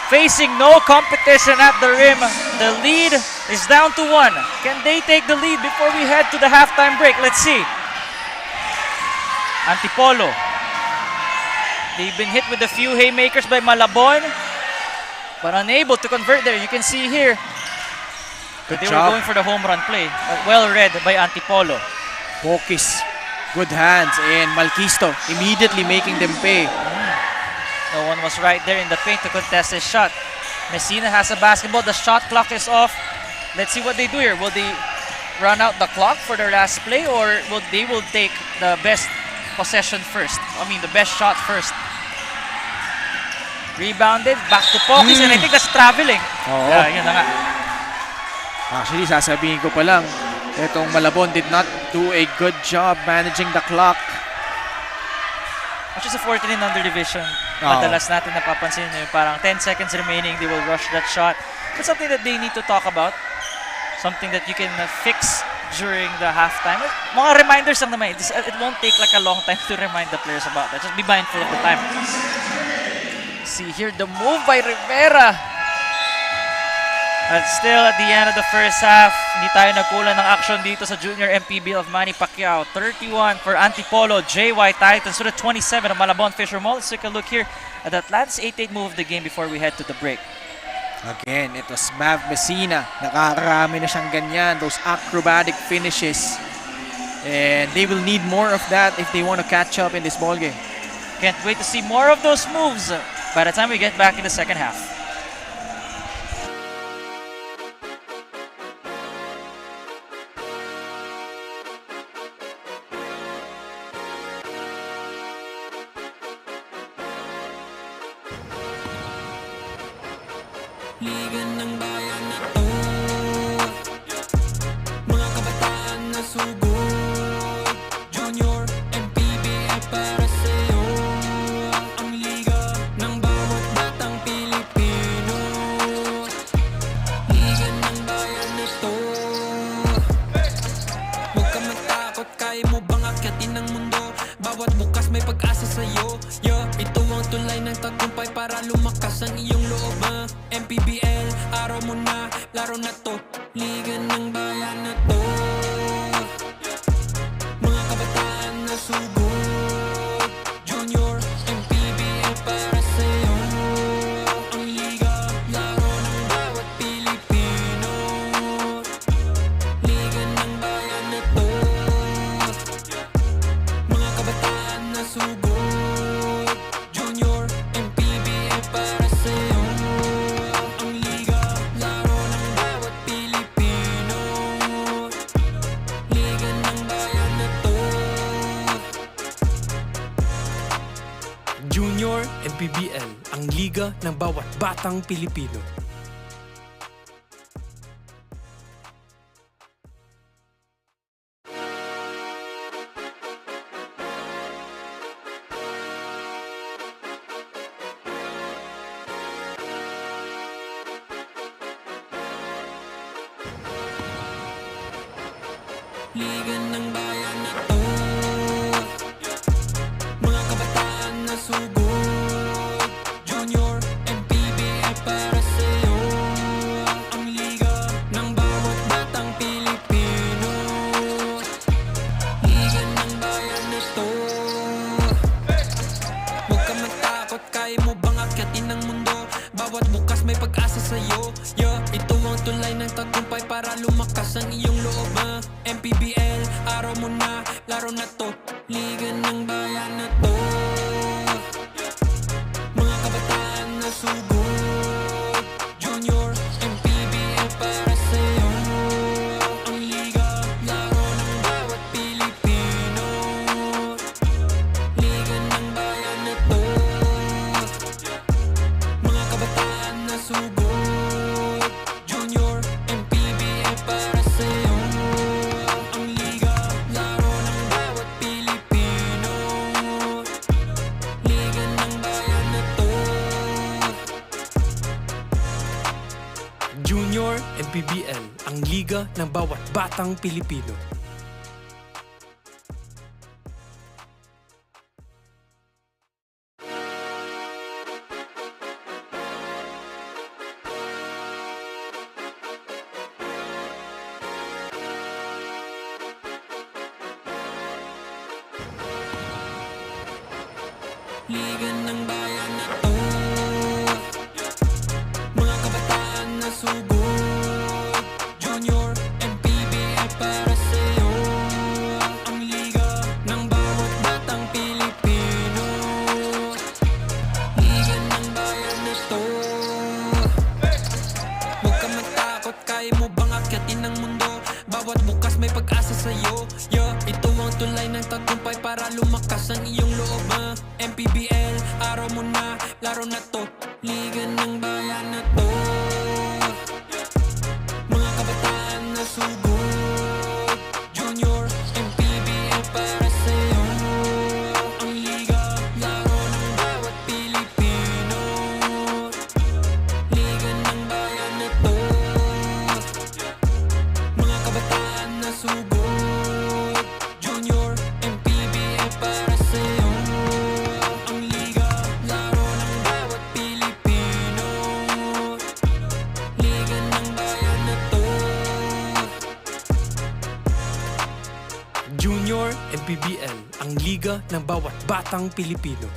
facing no competition at the rim. The lead is down to 1. Can they take the lead before we head to the halftime break? Let's see. Antipolo. They've been hit with a few haymakers by Malabon, but unable to convert there. You can see here that they were going for the home run play. Well read by Antipolo. Pokis, good hands, and Malquisto immediately making them pay. No one was right there in the paint to contest his shot. Messina has a basketball. The shot clock is off. Let's see what they do here. Will they run out the clock for their last play, or will they take the best possession first? I mean, the best shot first. Rebounded, back to Pokis, and I think that's traveling. Oo. Yeah, yun na nga. Actually, sasabihin ko pa lang, itong Malabon did not do a good job managing the clock. Which is a 14 and under division. Madalas natin napapansin yung parang 10 seconds remaining, they will rush that shot. But something that they need to talk about. Something that you can fix during the halftime. Mga reminders lang naman. It won't take like a long time to remind the players about that. Just be mindful of the time. See here the move by Rivera. But still at the end of the first half, hindi tayo nagkulang ng action dito sa Junior MPBL of Manny Pacquiao. 31 for Antipolo, JY Titans with a 27 of Malabon Fisher Mall. Let's take a look here at the Atlantis 8-8 move of the game before we head to the break. Again, it was Mav Messina. Nakakarami na siyang ganyan, those acrobatic finishes. And they will need more of that if they want to catch up in this ballgame. Can't wait to see more of those moves by the time we get back in the second half. Liga ng bayan na to, mga kabataan na sugod. Junior MPBL para sa'yo, ang liga ng bawat batang Pilipino. Liga ng bayan na to, huwag ka matakot, kaya mo bang akyatin ng mundo? Bawat bukas may pag-asa sa'yo. Yeah, ito ang tulay ng tagumpay para lumakas ang iyong loob. MPBL, araw mo na, laro na to. Liga ng bayan na to. Mga kabataan na sugod. Junior, MPBL para sa'yo. Ang liga, laro ng bawat Pilipino. Liga ng bayan na to. Mga kabataan na sugod. Junior, MPBL para sa'yo. Ang liga, laro ng bawat Pilipino. Liga ng bayan na to. Junior MPBL, ang liga ng bawat batang Pilipino. Liga ng bayan na to. Mga kabataan na sugod. Junior, MPBL para sa'yo. Ang liga ng bawat batang Pilipino. Liga ng bayan na to. Huwag ka matakot, kaya mo bang akyatin ang mundo? Bawat bukas may pag-asa sa'yo. Yeah, ito ang tulay ng tagumpay para lumakas ang iyong loob. MPBL, araw mo na, laro na to. Liga ng bayan na to. Mga kabataan na sugod. Junior, MPBL para sa'yo. Ang liga, laro ng bawat Pilipino. Liga ng bayan na to. Mga kabataan na sugod. Junior, MPBL para sa'yo. Ang liga, laro ng bawat Pilipino. Liga ng bayan na to. Junior MPBL, ang liga ng bawat batang Pilipino. Liga ng bayan na to. Mga kabataan na sugod. Junior, MPBL para sa'yo. Ang liga ng bawat batang Pilipino. Liga ng bayan na to. Huwag ka matakot, kaya mo bang akyatin ang mundo? Bawat bukas may pag-asa sa'yo. Yeah, ito ang tulay ng tagumpay para lumakas ang iyong loob. MPBL, araw mo na, laro na to. Liga ng bayan na to. Mga kabataan na sugod. Junior, MPBL para sa'yo. Ang liga, laro ng bawat Pilipino. Liga ng bayan na to. Mga kabataan na sugod. Junior, MPBL para sa'yo. Ang liga, laro ng bawat Pilipino. Liga ng bayan na to. Junior MPBL, ang liga ng bawat batang Pilipino.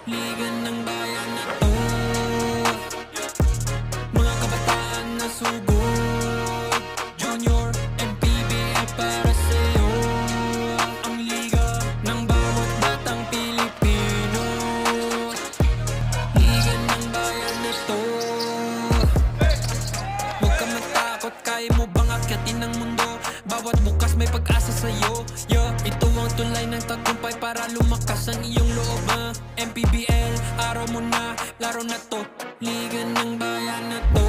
Liga ng bayan na to. Mga kabataan na sugod. Junior, MPBL para sa'yo. Ang liga ng bawat batang Pilipino. Liga ng bayan na to. Huwag ka matakot, kaya mo bang akyatin ang mundo? Bawat bukas may pag-asa sa'yo. Yeah, ito ang tulay ng tagumpay para lumakas ang iyong loob. MPBL, araw mo na, laro na to. Liga ng bayan na to.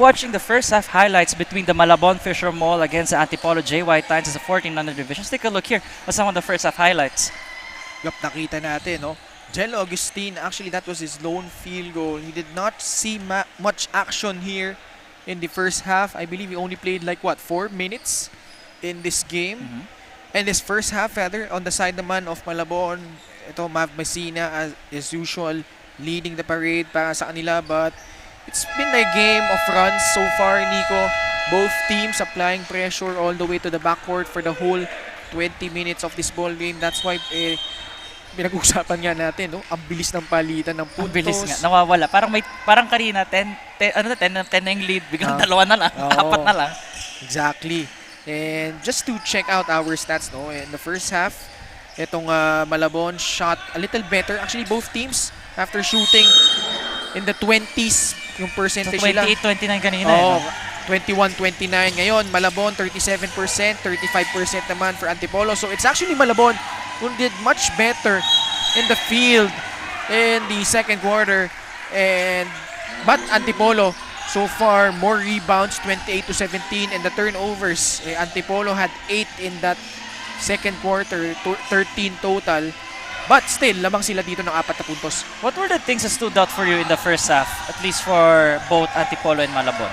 watching the first half highlights between the Malabon Fisher Mall against the Antipolo JY Titans as a 1400 division. Let's take a look here at some of the first half highlights. Yup, nakita natin, no? Jel Augustine, actually that was his lone field goal. He did not see much action here in the first half. I believe he only played like, 4 minutes in this game. And this first half, rather, on the side naman of Malabon, ito, Mav Messina, as usual, leading the parade para sa kanila. But it's been a game of runs so far, Nico. Both teams applying pressure all the way to the backcourt for the whole 20 minutes of this ball game. That's why pinag-usapan nga natin, no? Ang bilis ng palitan ng puntos. Ang bilis nga, nawawala. Parang kanina, 10 na yung lead, biglang 2 na lang, 4 na lang. Exactly. And just to check out our stats, no, in the first half, itong Malabon shot a little better. Actually, both teams, after shooting in the 20s, yung percentage So, nila. 28-29 kanina. Oh, 21-29. Ngayon, Malabon 37%, 35% naman for Antipolo. So it's actually Malabon who did much better in the field in the second quarter. But Antipolo, so far, more rebounds, 28-17, and the turnovers. Antipolo had 8 in that second quarter, 13 total. But still, lamang sila dito ng 4 na puntos. What were the things that stood out for you in the first half, at least for both Antipolo and Malabon?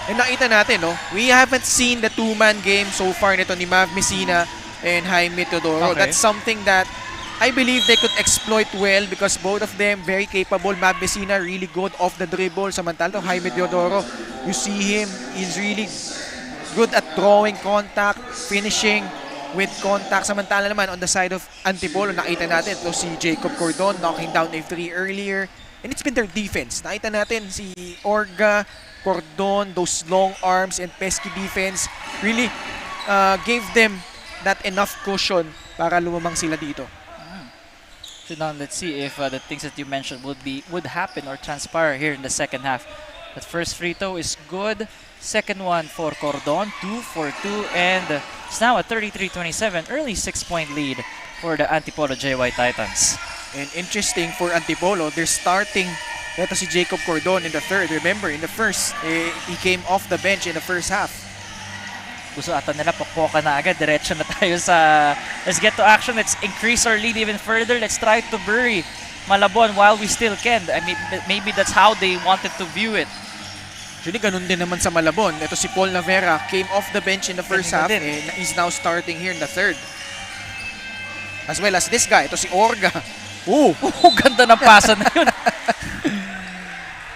And nakita natin, no, we haven't seen the two-man game so far nito ni Mav Messina and Jaime Teodoro. Okay. That's something that I believe they could exploit well because both of them very capable. Mav Messina really good off the dribble. Samantala Jaime Teodoro, you see him, he's really good at drawing contact, finishing with contact. Samantala naman on the side of Antipolo, nakita natin ito si Jacob Cordon knocking down a 3 earlier. And it's been their defense. Nakita natin si Orga, Cordon, those long arms and pesky defense really gave them that enough cushion para lumamang sila dito. So now let's see if the things that you mentioned would happen or transpire here in the second half. The first free throw is good. Second one for Cordon, 2 for 2, and it's now a 33-27 early 6-point lead for the Antipolo JY Titans. And interesting for Antipolo, they're starting ito si Jacob Cordon in the third. Remember, in the first, he came off the bench in the first half. Gusto ata nila pokpoka na agad. Diretso na tayo sa... Let's get to action. Let's increase our lead even further. Let's try to bury Malabon while we still can. I mean, maybe that's how they wanted to view it. Actually, ganun din naman sa Malabon. Ito si Paul Navera came off the bench in the first half and he's now starting here in the third. As well as this guy. Ito si Orga. Ganda ng pasa na yun.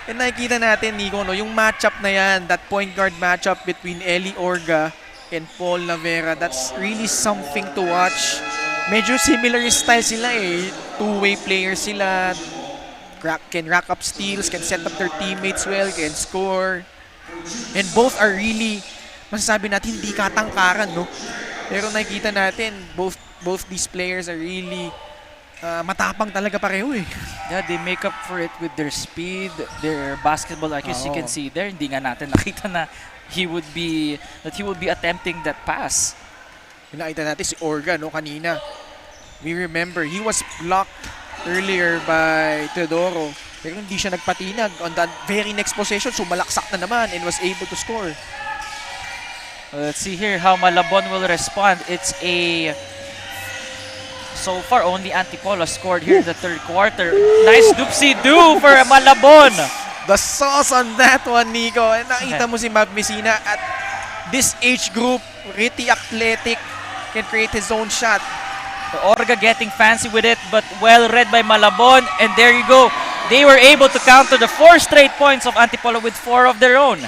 And nakikita natin, Nico, no, yung matchup na yan, that point guard matchup between Eli Orga and Paul Navera, that's really something to watch. Medyo similar yung style sila eh. Two-way players sila. Can rack up steals, can set up their teammates well, can score. And both are really, masasabi natin, hindi katangkaran, no? Pero nakikita natin, both these players are really matapang talaga pareho eh. Yeah, they make up for it with their speed, their basketball IQ. As you can see there, hindi nga natin nakita na he would be attempting that pass. Nakita natin si Orga, no, kanina. We remember, he was blocked earlier by Teodoro. Pero hindi siya nagpatinag on that very next possession. So malaksak na naman and was able to score. Well, let's see here how Malabon will respond. It's a... So far, only Antipolo scored here in the third quarter. Nice doopsie-doo for Malabon. The sauce on that one, Nico. And nakita mo si Mav Messina at this age group, pretty athletic, can create his own shot. The Orga getting fancy with it, but well read by Malabon. And there you go. They were able to counter the 4 straight points of Antipolo with 4 of their own.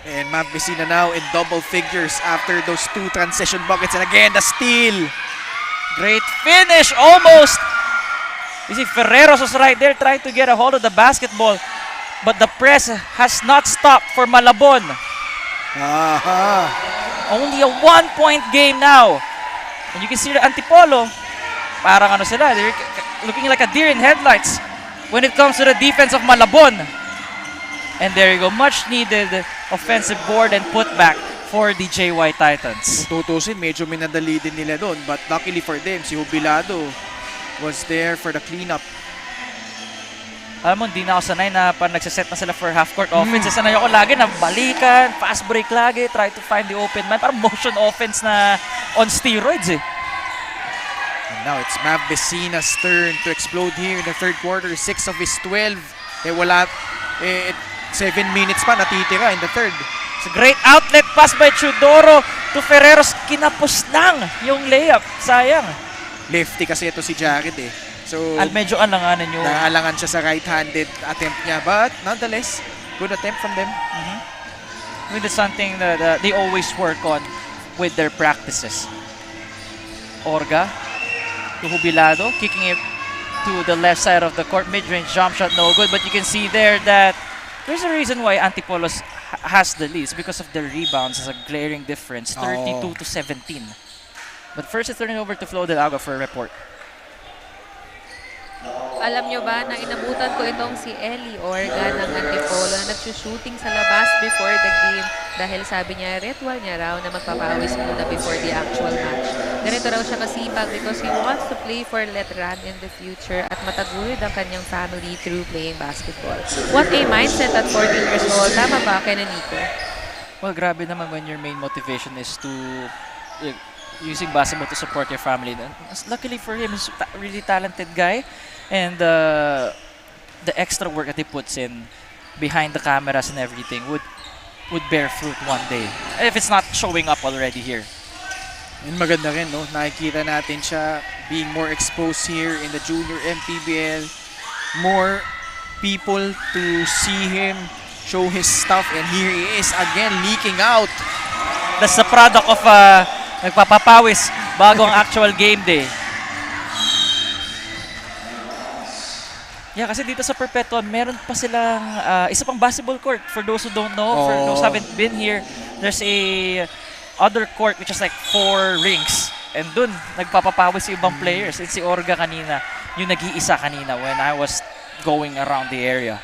And Mav Messina now in double figures after those 2 transition buckets. And again, the steal. Great finish, almost. You see, Ferreros was right there trying to get a hold of the basketball. But the press has not stopped for Malabon. Only a 1-point game now. And you can see the Antipolo, parang ano sila, they're looking like a deer in headlights when it comes to the defense of Malabon. And there you go, much needed offensive board and putback for the JY Titans. Tutusin, medyo minadali din nila doon. But luckily for them, si Jubilado was there for the cleanup. Alam mo, hindi na ako sanay na pa nagsiset na sila for half-court offense. Sanay ako lagi na balikan, fast break lagi, try to find the open man. Parang motion offense na on steroids eh. And now it's Mav Vecina's turn to explode here in the third quarter. 6 of his 12. 7 minutes pa natitira in the third. It's a great outlet pass by Chudoro to Ferreros. Kinapos lang yung layup. Sayang. Lefty kasi ito si Jared eh. So, Medyo alanganan yung... naalangan siya sa right-handed attempt niya. But, nonetheless, good attempt from them. I mean, that's something that they always work on with their practices. Orga, to Jubilado, kicking it to the left side of the court. Mid-range jump shot, no good. But you can see there that there's a reason why Antipolo has the lead. It's because of their rebounds. It's a glaring difference, 32 to 17. But first, it's turning over to Flo Del Agua for a report. Alam nyo ba na inabutan ko itong si Ellie Orga ng Antipolo na nagsushooting sa labas before the game dahil sabi niya, ritual niya raw na magpapawis muna before the actual match. Ganito raw siya kasipag because he wants to play for Letran in the future at mataguyod ang kanyang family through playing basketball. What a mindset at 14 years old. Tama ba, Ken and Nico? Well, grabe naman when your main motivation is to using basketball to support your family. Luckily for him, he's a really talented guy. And the extra work that he puts in behind the cameras and everything would bear fruit one day. If it's not showing up already here. And maganda rin, no? Nakikita natin siya being more exposed here in the junior MPBL. More people to see him show his stuff. And here he is again leaking out. That's the product of nagpapapawis bago ang actual game day. Yeah, kasi dito sa Perpetual, meron pa silang isa pang basketball court. For those who don't know, for those who haven't been here, there's a other court which is like 4 rings. And dun, nagpapapawis yung ibang players. And si Orga kanina, yung nag-iisa kanina when I was going around the area.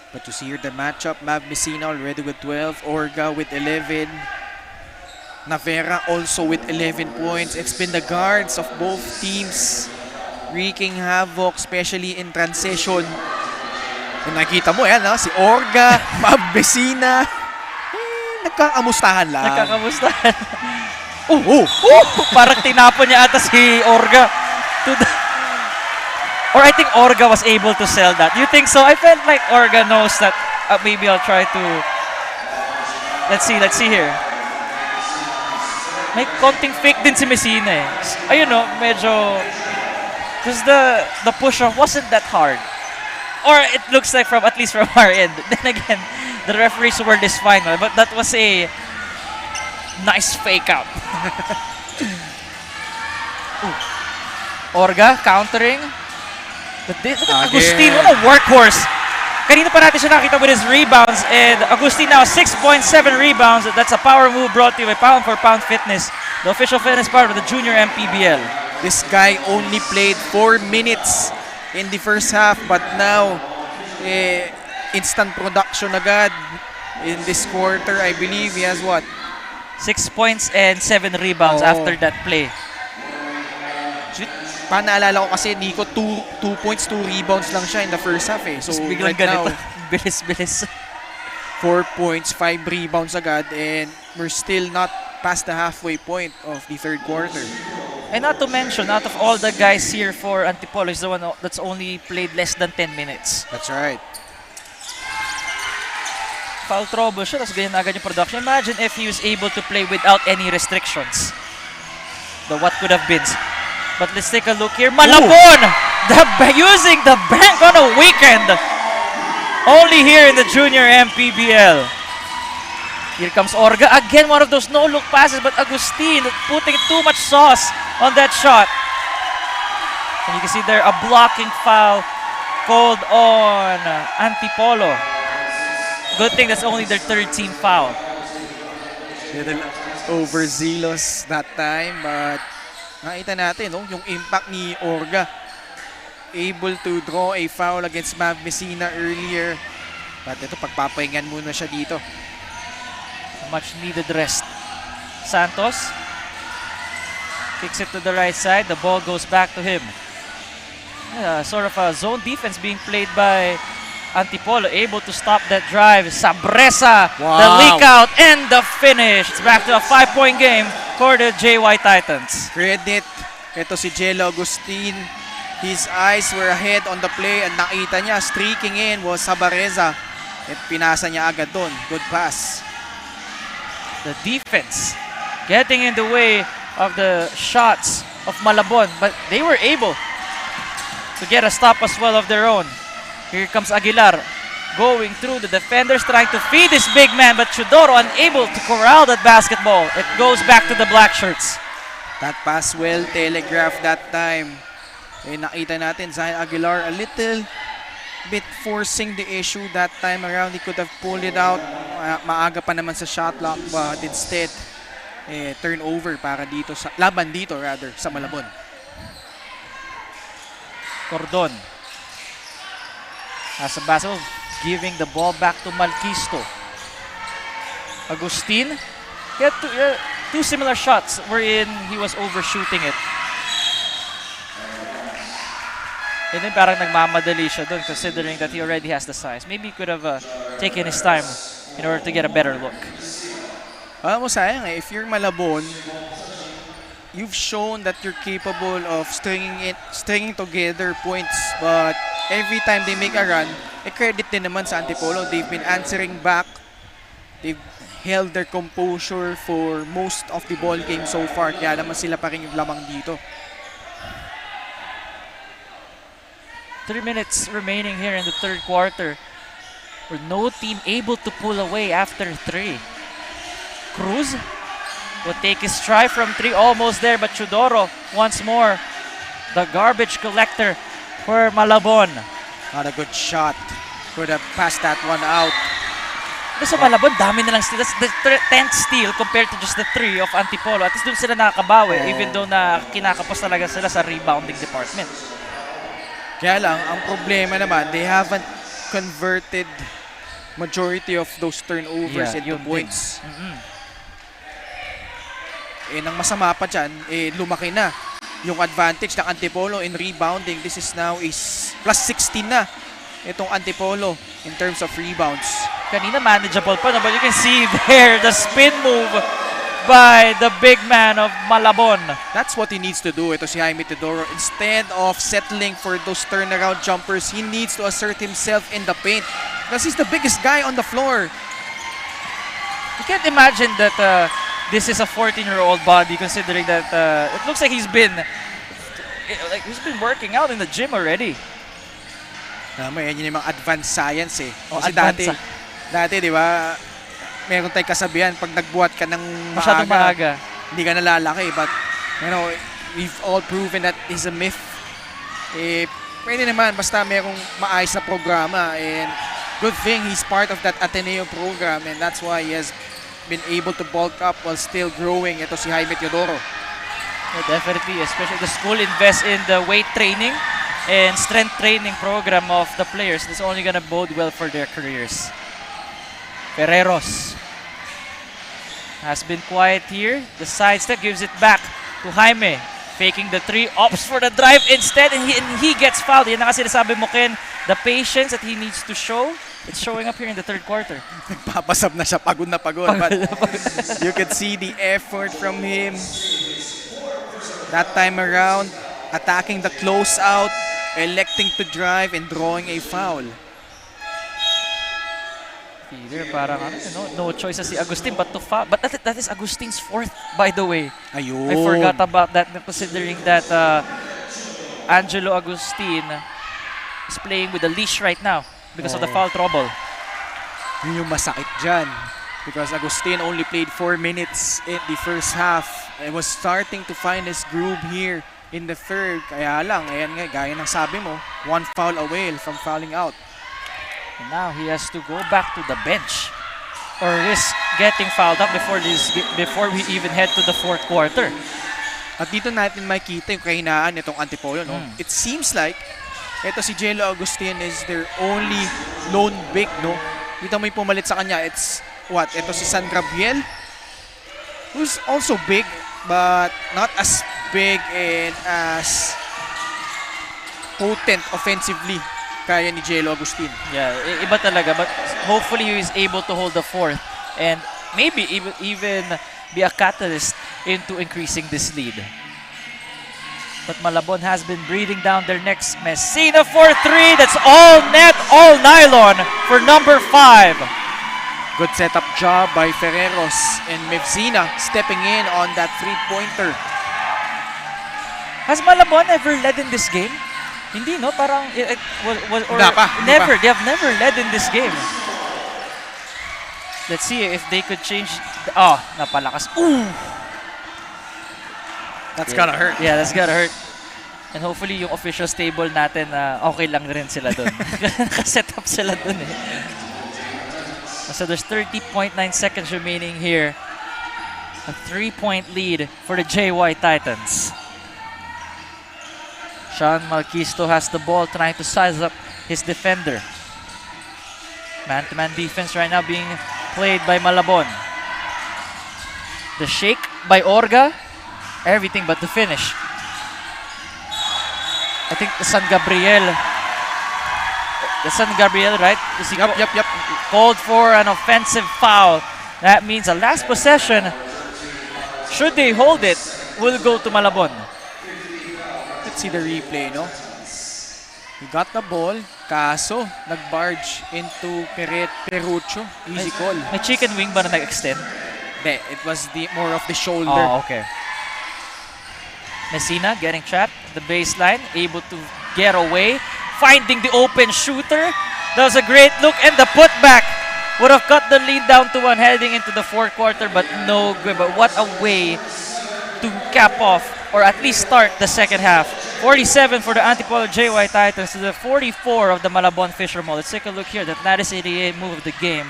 But to see here the matchup, Mav Vecina already with 12, Orga with 11. Navera also with 11 points. It's been the guards of both teams wreaking havoc, especially in transition. Kung nakita mo, yan, si Orga, Mav Vecina, nagkakamustahan lang. Nagkakamustahan. Parang tinapon niya ata si Orga. Or I think Orga was able to sell that. You think so? I felt like Orga knows that maybe I'll try to... Let's see here. May konting fake din si Messina eh. Ayun medyo... Because the push-off wasn't that hard. Or it looks like at least from our end. Then again, the referee's word is fine. But that was a nice fake out. Orga countering. But Agustin, what a workhorse. Kanina pa natin siya nakita with his rebounds. And Agustin now 6.7 rebounds. That's a power move brought to you by Pound for Pound Fitness. The official fitness part of the junior MPBL. This guy only played 4 minutes in the first half, but now instant production agad in this quarter. I believe he has what? 6 points and 7 rebounds after that play. Naalala ko kasi Nico, 2 points, 2 rebounds lang siya in the first half eh. So biglang right now, bilis. 4 points, 5 rebounds agad, and we're still not past the halfway point of the third quarter. And not to mention, out of all the guys here for Antipolo, is the one that's only played less than 10 minutes. That's right. Foul trouble siya, tapos ganyan agad yung production. Imagine if he was able to play without any restrictions. What could have been. But let's take a look here. Malabon! Using the bank on a weekend. Only here in the junior MPBL. Here comes Orga. Again, one of those no-look passes, but Agustin putting too much sauce on that shot. And you can see there a blocking foul called on Antipolo. Good thing that's only their third team foul. Little overzealous that time, but nakita natin yung impact ni Orga. Able to draw a foul against Mav Vecina earlier. But ito, pagpapahingan muna siya dito. Much needed rest. Santos kicks it to the right side. The ball goes back to him. Sort of a zone defense being played by Antipolo, able to stop that drive. Sabresa, the leak out, and the finish. It's back to a 5-point game for the JY Titans. Credit. Ito si Jello Agustin. His eyes were ahead on the play and nakita niya, streaking in was Sabareza. At pinasa niya agad doon. Good pass. The defense getting in the way of the shots of Malabon, but they were able to get a stop as well of their own. Here comes Aguilar going through the defenders, trying to feed this big man, but Chudoro unable to corral that basketball. It goes back to the black shirts. That pass well telegraphed that time. Eh, nakita natin Zion Aguilar a little bit forcing the issue that time around. He could have pulled it out. Maaga pa naman sa shot clock, but instead turnover para dito sa laban dito rather sa Malabon. Cordon has a basketball, giving the ball back to Malquisto. Agustin, he had two similar shots wherein he was overshooting it. And then parang nagmamadali siya doon considering that he already has the size. Maybe he could have taken his time in order to get a better look. Alam mo, sayang if you're Malabon, you've shown that you're capable of stringing together points, but every time they make a run, credit din naman sa Antipolo. They've been answering back. They've held their composure for most of the ball game so far, kaya naman sila pa rin yung lamang dito. 3 minutes remaining here in the third quarter, with no team able to pull away after 3. Cruz will take his try from 3, almost there, but Chudoro once more, the garbage collector for Malabon. Not a good shot. Could have passed that one out. Pero sa Malabon, dami na lang steal. That's the 10th steal compared to just the 3 of Antipolo. At least doon sila nakakabawi, even though na kinakapos talaga sila sa rebounding department. Kaya lang, ang problema naman, they haven't converted majority of those turnovers into points. Ang masama pa dyan, lumaki na yung advantage ng Antipolo in rebounding. This is now is plus 16 na itong Antipolo in terms of rebounds. Kanina manageable pa, no? But you can see there the spin move by the big man of Malabon. That's what he needs to do. Ito si Jaime Teodoro. Instead of settling for those turnaround jumpers, he needs to assert himself in the paint because he's the biggest guy on the floor. You can't imagine that this is a 14-year-old body, considering that it looks like he's been working out in the gym already. Yan yung mga advanced science eh. Kasi dati di ba, meron tayong kasabihan, pag nagbuhat ka ng masyadong maaga, hindi ka nalalaki. But, you know, we've all proven that is a myth. Pwede naman, basta merong maayos na programa. And good thing he's part of that Ateneo program, and that's why he has been able to bulk up while still growing. Ito si Jaime Teodoro. Yeah, definitely, especially the school invests in the weight training and strength training program of the players. It's only gonna bode well for their careers. Ferreros has been quiet here. The side step gives it back to Jaime. Faking the 3, opts for the drive instead, and he gets fouled. Yan na kasi sinasabi mo, Ken, the patience that he needs to show, it's showing up here in the third quarter. Nagpapasab na siya, pagod na pagod. But you can see the effort from him. That time around, attacking the closeout, electing to drive, and drawing a foul. Either parang no choice si Agustin but to foul. But that is Agustin's 4th, by the way. Ayun. I forgot about that, considering that Angelo Agustin is playing with a leash right now because of the foul trouble. Yun yung masakit dyan. Because Agustin only played 4 minutes in the first half. And was starting to find his groove here in the third. Kaya lang, ayan nga, gaya ng sabi mo, 1 foul away from fouling out. And now he has to go back to the bench or risk getting fouled up before we even head to the fourth quarter. At dito natin makikita yung kahinaan nitong Antipolo, no? It seems like ito si Jello Agustin is their only lone big, no? Dito may pumalit sa kanya. It's what? Ito si San Gabriel, who's also big but not as big and as potent offensively kaya ni Jello Agustin. Yeah, iba talaga. But hopefully he is able to hold the fourth and maybe even be a catalyst into increasing this lead. But Malabon has been breathing down their necks. Messina for 3. That's all net, all nylon for number 5. Good setup job by Ferreros and Messina stepping in on that three-pointer. Has Malabon ever led in this game? Hindi, no? Parang Hindi pa. Never. They have never led in this game. Let's see if they could change. Oh, napalakas. Ooh! That's gotta hurt. Yeah, that's gotta hurt. And hopefully yung official stable natin okay lang rin sila doon. Nakaset up sila doon eh. So there's 30.9 seconds remaining here. A 3-point lead for the JY Titans. Sean Malquisto has the ball trying to size up his defender. Man-to-man defense right now being played by Malabon. The shake by Orga. Everything but the finish. I think the San Gabriel, right? Is he Yep. called for an offensive foul. That means the last possession, should they hold it, will go to Malabon. Let's see the replay, no? He got the ball, kaso nag-barge into Perucho. Easy call. May chicken wing ba na nag-extend? Hindi, it was more of the shoulder. Oh, okay. Messina getting trapped at the baseline, able to get away, finding the open shooter. That was a great look, and the putback would have cut the lead down to 1 heading into the fourth quarter, but no good. But what a way to cap off, or at least start the second half. 47 for the Antipolo JY Titans to the 44 of the Malabon Fishermen. Let's take a look here. That lattice 88 move of the game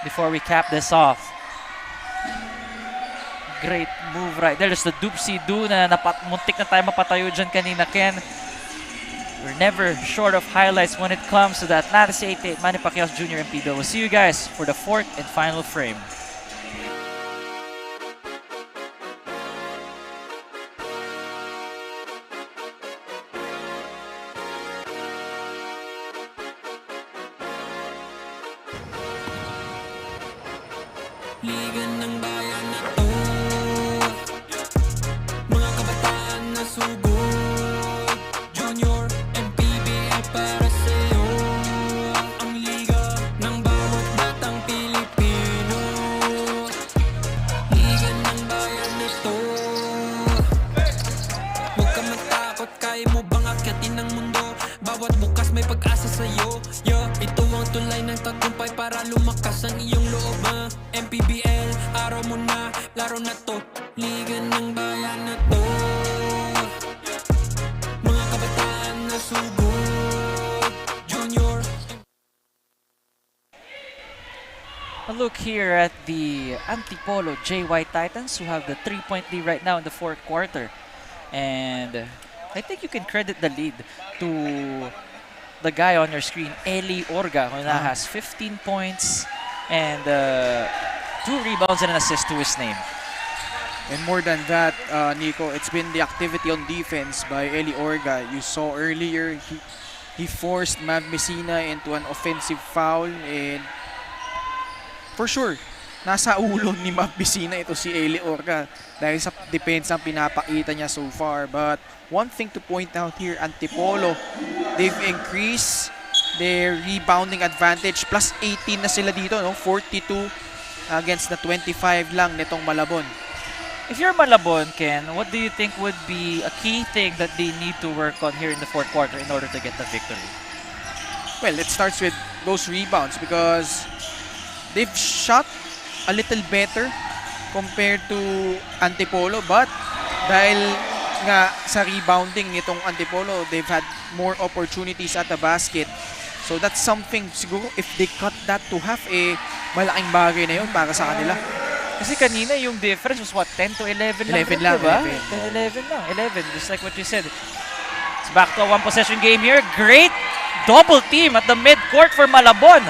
before we cap this off. Great move right there. There's the doopsie-doo na muntik na tayo mapatayo dyan kanina, Ken. We're never short of highlights when it comes to the Atlantis 88 Manny Pacquiao Jr. MPBL. We'll see you guys for the fourth and final frame. Liga ng bayan na to, mga kabataan na sugod. Junior, MPBL para sa'yo. Ang liga ng bawat batang Pilipino. Liga ng bayan na to. Huwag ka matakot, kaya mo bang akyatin ang mundo? Bawat bukas may pag-asa sa'yo. Ito ang tulay ng tagumpay para lumakas ang iyong loob. MPBL, araw mo na, laro na to. Liga ng bayan na to. Mga kabataan na sugod. Junior. A look here at the Antipolo JY Titans, who have the 3-point lead right now in the fourth quarter. And I think you can credit the lead to the guy on your screen, Eli Orga, who now has 15 points and 2 rebounds and an assist to his name. And more than that, Nico, it's been the activity on defense by Eli Orga. You saw earlier, he forced Mav Messina into an offensive foul, and for sure, nasa ulo ni Mav Messina ito si Eli Orga dahil sa defense ang pinapakita niya so far. But one thing to point out here, Antipolo, they've increased their rebounding advantage. Plus 18 na sila dito, no? 42 against the 25 lang nitong Malabon. If you're Malabon, Ken, what do you think would be a key thing that they need to work on here in the fourth quarter in order to get the victory? Well, it starts with those rebounds because they've shot a little better compared to Antipolo, but dahil nga sa rebounding nitong Antipolo, they've had more opportunities at the basket. So that's something siguro if they cut that to half, malaking bagay na yun para sa kanila. Kasi kanina yung difference was what, 10 to 11 lang? 11 lang, diba? 11. 10, 11 lang. 11, just like what you said. It's back to a one-possession game here. Great double team at the mid-court for Malabon.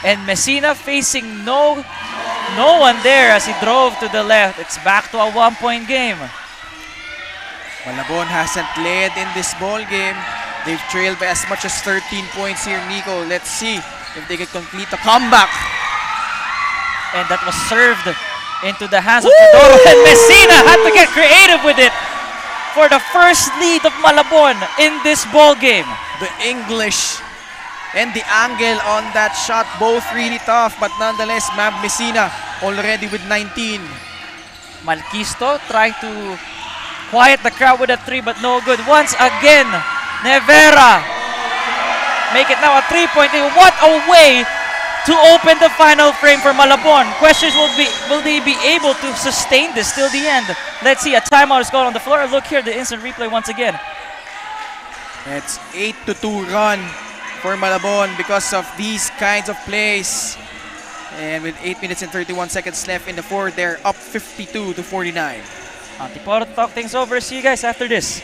And Messina facing no one there as he drove to the left. It's back to a one-point game. Malabon hasn't led in this ball game. They've trailed by as much as 13 points here, Nico. Let's see if they can complete the comeback. And that was served into the hands of Teodoro, and Messina had to get creative with it for the first lead of Malabon in this ball game. The English and the angle on that shot, both really tough, but nonetheless, Messina already with 19. Malquisto trying to quiet the crowd with a 3, but no good. Once again, Nevera make it now a 3-point lead. What a way to open the final frame for Malabon. Questions will they be able to sustain this till the end? Let's see, a timeout is called on the floor. Look here, the instant replay once again. It's 8-2 run for Malabon because of these kinds of plays. And with 8 minutes and 31 seconds left in the fourth, they're up 52-49. Antipolo to talk things over. See you guys after this.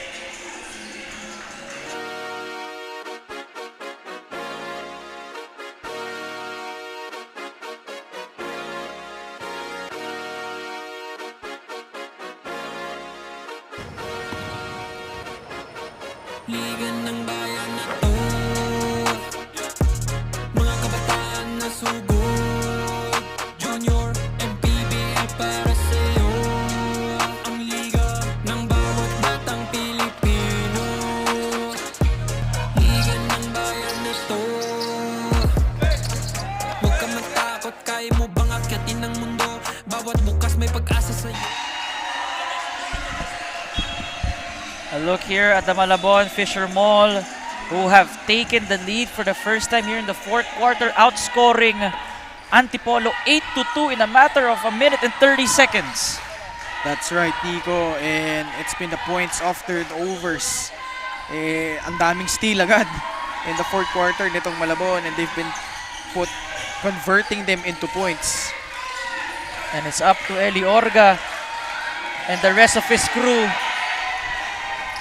Liga ng bayan na to, mga kabataan na sugod, Junior, MPBL para sa'yo. Ang liga ng bawat batang Pilipino. Liga ng bayan na to, huwag ka matakot, kaya mo bang akyatin ang mundo? Bawat bukas may pag-asa sa'yo. A look here at the Malabon Fisher Mall, who have taken the lead for the first time here in the fourth quarter, outscoring Antipolo 8-2 in a matter of a minute and 30 seconds. That's right, Nico. And it's been the points after the overs. Ang daming steal agad in the fourth quarter nitong Malabon, and they've been converting them into points. And it's up to Eli Orga and the rest of his crew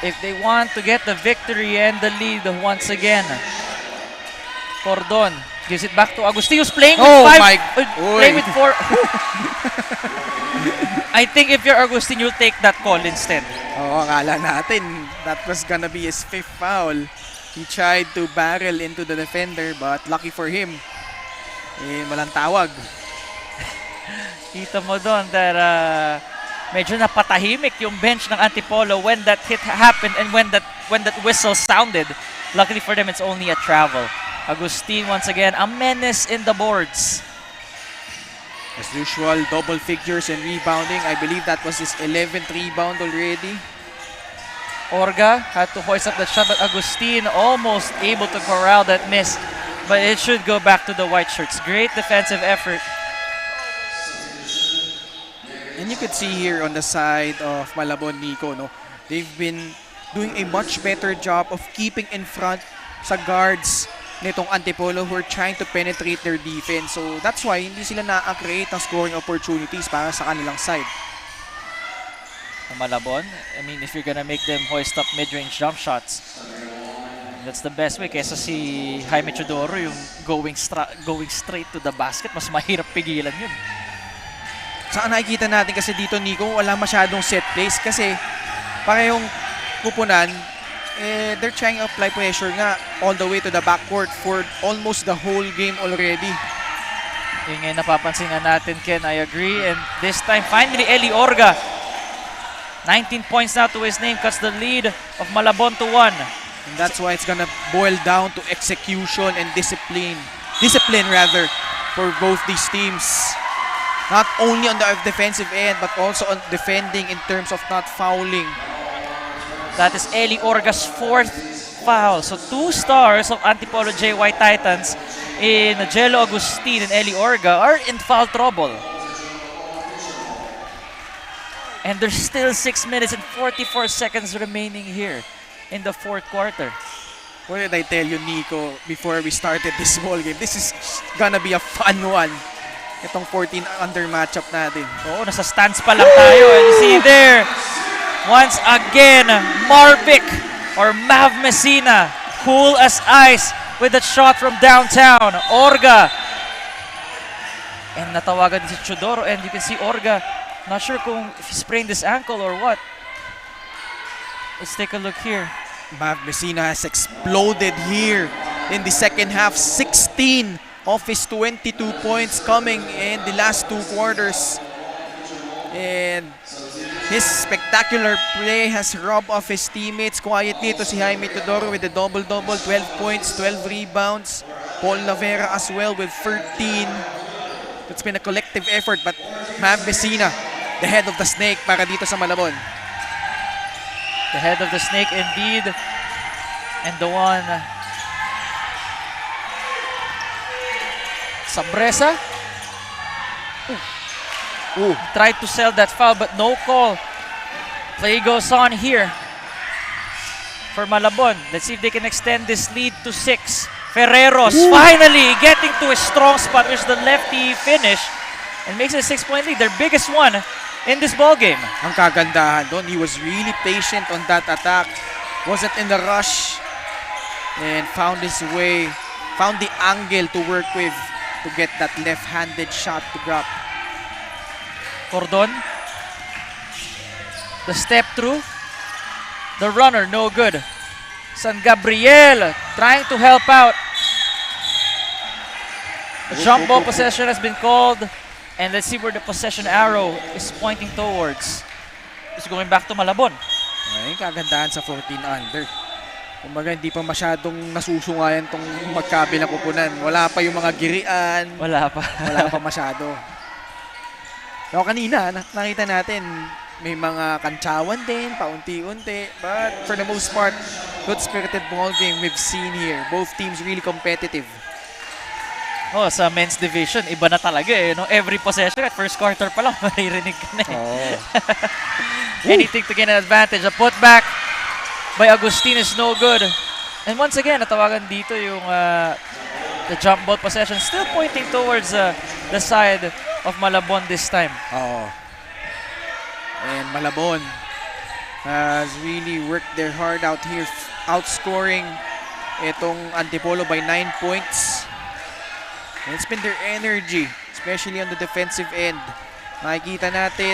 if they want to get the victory and the lead once again. Cordon gives it back to Agustin, who's playing with playing with 4. I think if you're Agustin, you'll take that call instead. Oo, akala natin that was gonna be his 5th foul. He tried to barrel into the defender, but lucky for him, walang tawag. Kita mo doon that medyo napatahimik yung bench ng Antipolo when that hit happened and when that whistle sounded. Luckily for them, it's only a travel. Agustin once again, a menace in the boards. As usual, double figures and rebounding. I believe that was his 11th rebound already. Orga had to hoist up the shot, but Agustin almost able to corral that miss. But it should go back to the white shirts. Great defensive effort. And you could see here on the side of Malabon, Nico, no, they've been doing a much better job of keeping in front sa guards nitong Antipolo who are trying to penetrate their defense. So that's why hindi sila na-create ng scoring opportunities para sa kanilang side. Malabon, I mean, if you're gonna make them hoist up mid-range jump shots, that's the best way. Kesa si Jaime Teodoro yung going straight to the basket, mas mahirap pigilan yun. Saan nakikita natin kasi dito, Nico, wala masyadong set plays kasi parehong kupunan, they're trying to apply pressure nga all the way to the backcourt for almost the whole game already. Yung ngayon napapansin nga natin, Ken, I agree. And this time, finally, Eli Orga, 19 points now to his name, cuts the lead of Malabon to 1. And that's why it's gonna boil down to execution and discipline rather, for both these teams. Not only on the defensive end, but also on defending in terms of not fouling. That is Eli Orga's 4th foul. So 2 stars of Antipolo JY Titans in Jello Agustin and Eli Orga are in foul trouble. And there's still 6 minutes and 44 seconds remaining here in the fourth quarter. What did I tell you, Nico, before we started this ball game? This is gonna be a fun one. Itong 14 under matchup natin. Oo, nasa stands pa lang tayo. And you see there, once again, Marvic or Mav Messina, cool as ice with a shot from downtown. Orga. And natawagan din si Teodoro, and you can see Orga, not sure kung if he sprained his ankle or what. Let's take a look here. Mav Messina has exploded here in the second half. 16 of his 22 points coming in the last 2 quarters. And his spectacular play has robbed off his teammates. Quietly ito si Jaime Teodoro with the double-double, 12 points, 12 rebounds. Paul Navera as well with 13. It's been a collective effort, but Mav Messina, the head of the snake para dito sa Malabon. The head of the snake indeed. And the one... Sabresa. Tried to sell that foul but no call. Play goes on here for Malabon. Let's see if they can extend this lead to 6. Ferreros finally getting to a strong spot, which the lefty finish and makes it a 6-point lead, their biggest one in this ball game. Ang kagandahan doon, he was really patient on that attack. Wasn't in the rush and found his way, found the angle to work with to get that left-handed shot to drop. Cordon. The step through. The runner, no good. San Gabriel trying to help out. A jump ball possession has been called. And let's see where the possession arrow is pointing towards. It's going back to Malabon. Ay, kagandahan sa 14 under. Kumbaga, hindi pa masyadong nasusungayan tong magkabilang kupunan. Wala pa yung mga girian. Wala pa. Wala pa masyado. So, kanina, nakita natin, may mga kantsawan din, paunti-unti. But for the most part, good-spirited ball game we've seen here. Both teams really competitive. Oh, sa men's division, iba na talaga eh. No? Every possession at first quarter pa lang, maririnig ka na eh. Oh. Anything to gain an advantage. A putback by Agustin is no good. And once again, natawagan dito yung the jump ball possession. Still pointing towards the side of Malabon this time. Oo. And Malabon has really worked their heart out here, outscoring itong Antipolo by 9 points. And it's been their energy, especially on the defensive end. Makikita natin,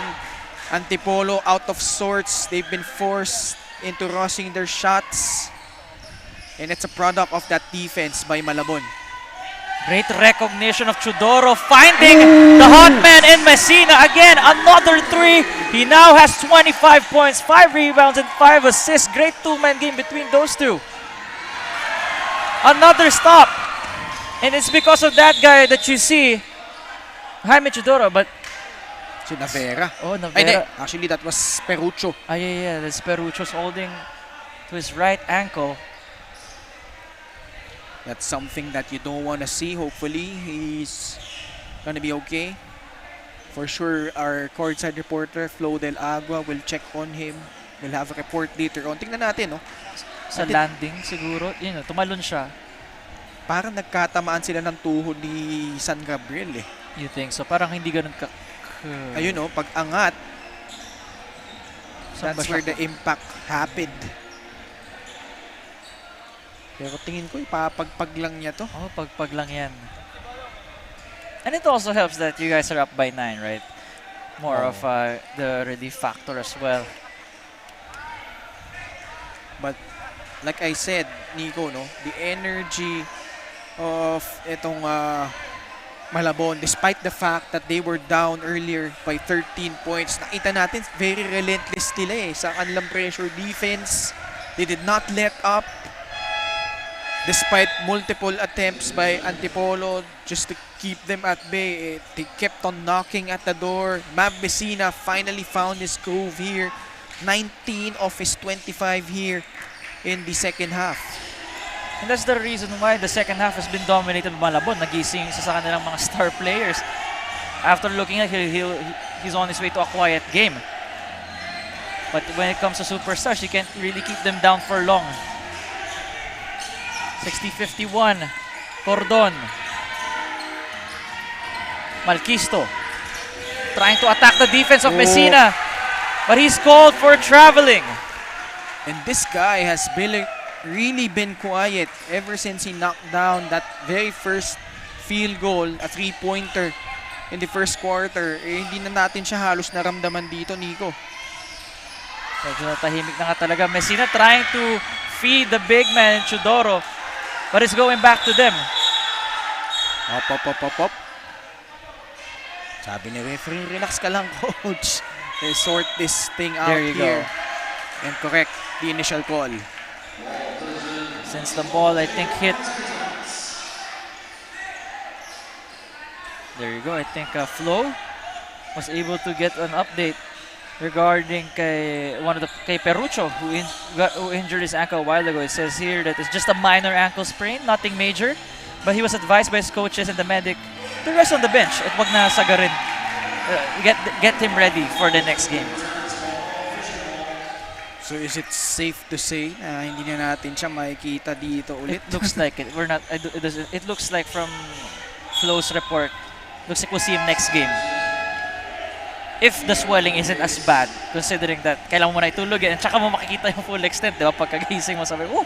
Antipolo out of sorts. They've been forced into rushing their shots. And it's a product of that defense by Malabon. Great recognition of Teodoro finding the hot man in Messina. Again, another 3. He now has 25 points, 5 rebounds, and 5 assists. Great two-man game between those two. Another stop. And it's because of that guy that you see, Jaime Teodoro, but... Si Navera. Oh, Ay, Navera. actually, that was Perucho. Ah, yeah. That's Perucho's holding to his right ankle. That's something that you don't want to see. Hopefully, he's gonna be okay. For sure, our courtside reporter, Flo Del Agua, will check on him. We'll have a report later on. Tingnan natin, no? Sa landing, siguro. Yun, tumalon siya. Parang nagkatamaan sila ng tuhod ni San Gabriel, eh. You think so? Parang hindi ganun ka... Ayun, no? Pag angat, Saan ba that's siya? where the impact happened. Pero tingin ko, ipapagpag lang niya to. Oh, pagpag lang yan. And it also helps that you guys are up by 9, right? More of the relief factor as well. But like I said, Nico, no, the energy of itong Malabon, despite the fact that they were down earlier by 13 points, nakita natin, very relentless sila eh sa kanilang pressure defense. They did not let up despite multiple attempts by Antipolo just to keep them at bay. They kept on knocking at the door. Mav Messina finally found his groove here. 19 of his 25 here in the second half. And that's the reason why the second half has been dominated by Malabon. Nagising sa kanilang mga star players. After looking at he's on his way to a quiet game. But when it comes to superstars, you can't really keep them down for long. 60-51. Cordon. Malquisto. Trying to attack the defense of Messina. But he's called for traveling. And this guy has really been quiet ever since he knocked down that very first field goal, a three-pointer in the first quarter. Eh, hindi na natin siya halos naramdaman dito, Nico. Medyo natahimik na nga talaga. Messina trying to feed the big man, Chudoro. But it's going back to them. Op. Sabi ni referee, relax ka lang, coach. They sort this thing out There you here. go. And correct the initial call. Since the ball, I think, hit. There you go. I think Flo was able to get an update regarding kay Perucho who injured his ankle a while ago. It says here that it's just a minor ankle sprain, nothing major, but he was advised by his coaches and the medic to rest on the bench at wag na sagarin. Get him ready for the next game. So is it safe to say na hindi na natin siya makikita dito ulit? It looks like it. We're not. It looks like from Flo's report. Looks like we'll see him next game. If the swelling isn't as bad, considering that kailangan mo na itulog at saka mo makikita yung full extent, di ba? Pagkagising mo sabi, oh!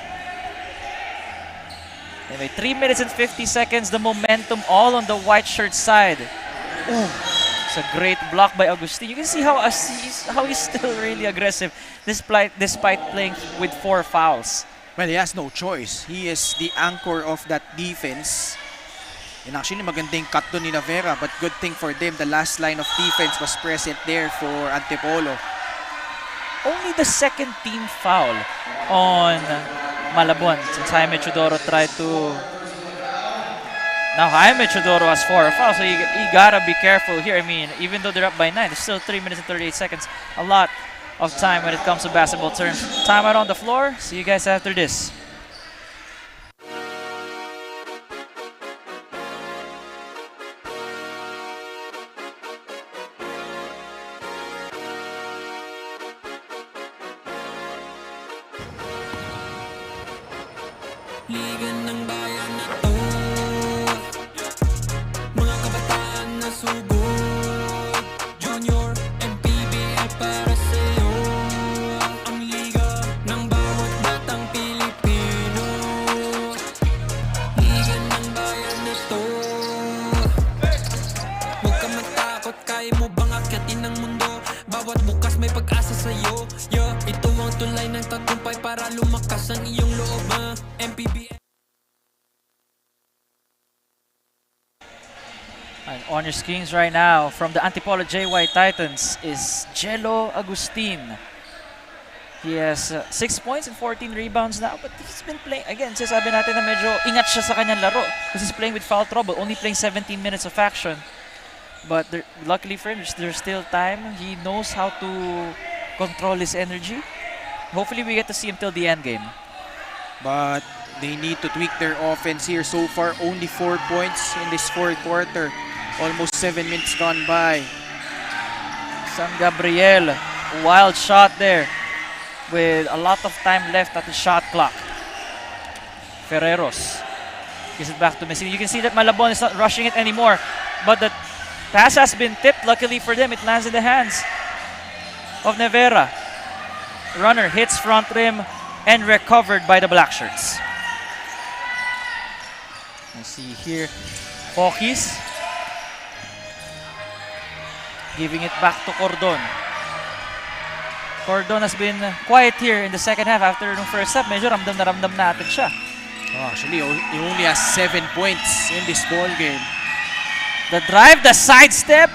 Anyway, 3 minutes and 50 seconds, the momentum all on the white shirt side. Oh, it's a great block by Agustin. You can see how he's still really aggressive despite playing with 4 fouls. Well, he has no choice. He is the anchor of that defense. And actually, magandang cut doon ni Navera, but good thing for them, the last line of defense was present there for Antipolo. Only the second team foul on Malabon since Jaime Chudoro tried to... Now Jaime Chudoro has 4 fouls, so you gotta be careful here. I mean, even though they're up by 9, there's still 3 minutes and 38 seconds. A lot of time when it comes to basketball terms. Time out on the floor. See you guys after this. Liga ng bayan na to, mga kabataan na sugod, Junior, MPBL para sa'yo. Ang liga ng bawat batang Pilipino. Liga ng bayan na to, huwag ka matakot, kaya mo bang akyatin ang mundo? Bawat bukas may pag-asa sa'yo. Ito ang tulay ng tagumpay para lumakas ang iyong loob. MPBL. And on your screens right now from the Antipolo JY Titans is Jello Agustin. He has 6 points and 14 rebounds now, but he's been playing, again, sabi natin na medyo ingat siya sa kanyang laro because he's playing with foul trouble, only playing 17 minutes of action. But luckily for him, there's still time. He knows how to control his energy. Hopefully we get to see him till the end game. But they need to tweak their offense here. So far, only 4 points in this 4th quarter. Almost 7 minutes gone by. San Gabriel, wild shot there with a lot of time left at the shot clock. Ferreros gives it back to Messina. You can see that Malabon is not rushing it anymore, but the pass has been tipped. Luckily for them, it lands in the hands of Nevera. Runner hits front rim and recovered by the black shirts. You see here, Pokis giving it back to Cordon. Cordon has been quiet here in the second half after the first half. Medyo ramdam na ramdam natin siya. Oh, actually, he only has 7 points in this ball game. The drive, the sidestep,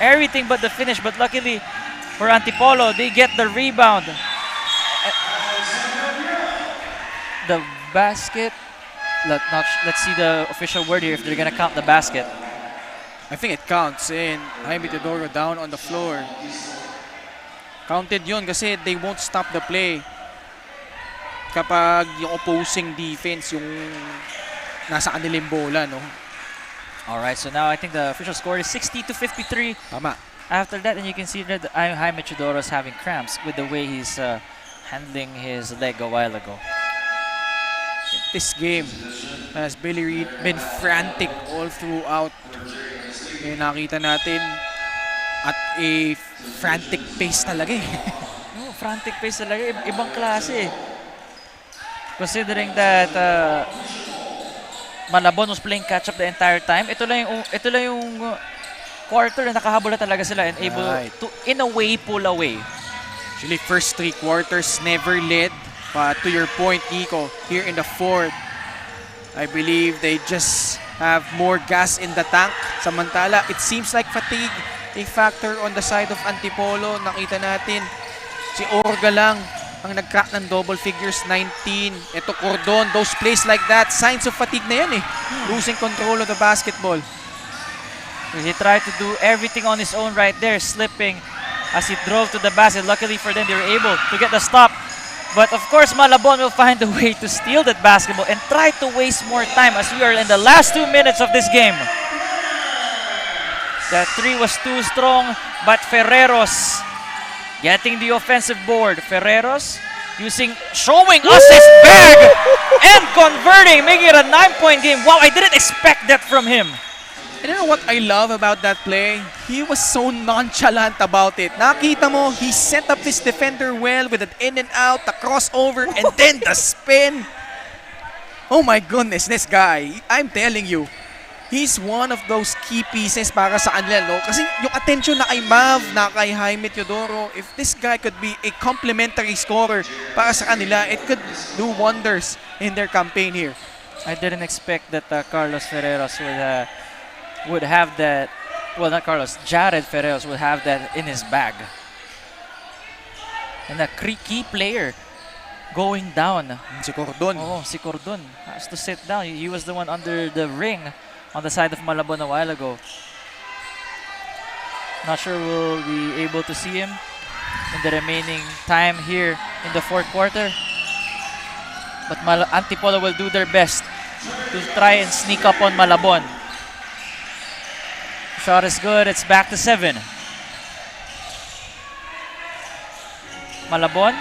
everything but the finish. But luckily for Antipolo, they get the rebound. The basket. Let's see the official word here if they're gonna count the basket. I think it counts, and Jaime Teodoro down on the floor. Counted yun kasi they won't stop the play kapag yung opposing defense yung nasa kanilang bola, no? Alright, so now I think the official score is 60-53. Tama. After that, and you can see that Jaime Teodoro is having cramps with the way he's handling his leg a while ago. This game has Billy Reed been frantic all throughout. Yung nakita natin at a frantic pace talaga eh. No, frantic pace talaga. Ibang klase eh. Considering that Malabon was playing catch-up the entire time, ito lang yung quarter na nakahabol na talaga sila and able to, in a way, pull away. Actually, first 3 quarters never led. But to your point, Nico, here in the fourth, I believe they just have more gas in the tank. Samantala, it seems like fatigue a factor on the side of Antipolo. Nakita natin, si Orga lang ang nag-crack ng double figures, 19. Ito, Cordon, those plays like that, signs of fatigue na yan eh. Losing control of the basketball. He tried to do everything on his own right there, slipping as he drove to the basket. Luckily for them, they were able to get the stop. But of course, Malabon will find a way to steal that basketball and try to waste more time as we are in the last 2 minutes of this game. That 3 was too strong, but Ferreros getting the offensive board. Ferreros showing us his bag and converting, making it a 9-point game. Wow, I didn't expect that from him. And you know what I love about that play? He was so nonchalant about it. Nakita mo, he set up his defender well with an in and out, the crossover, and then the spin. Oh my goodness, this guy, I'm telling you, he's one of those key pieces para sa kanila, no? Kasi yung attention na kay Mav, na kay Jaime Teodoro, if this guy could be a complementary scorer para sa kanila, it could do wonders in their campaign here. I didn't expect that Carlos Ferreros would have that. Well, not Carlos, Jared Ferreros would have that in his bag. And a key player going down. Si Cordon. Oh, si Cordon has to sit down. He was the one under the ring on the side of Malabon a while ago. Not sure we'll be able to see him in the remaining time here in the fourth quarter. But Antipolo will do their best to try and sneak up on Malabon. Shot is good. It's back to 7. Malabon.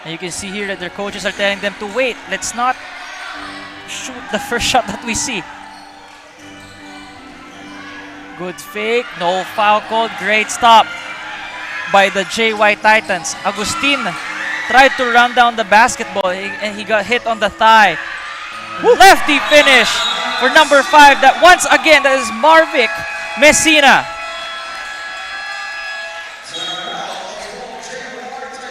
And you can see here that their coaches are telling them to wait. Let's not shoot the first shot that we see. Good fake. No foul called. Great stop by the JY Titans. Agustin tried to run down the basketball and he got hit on the thigh. Lefty finish for number 5. That once again, that is Marvic Messina.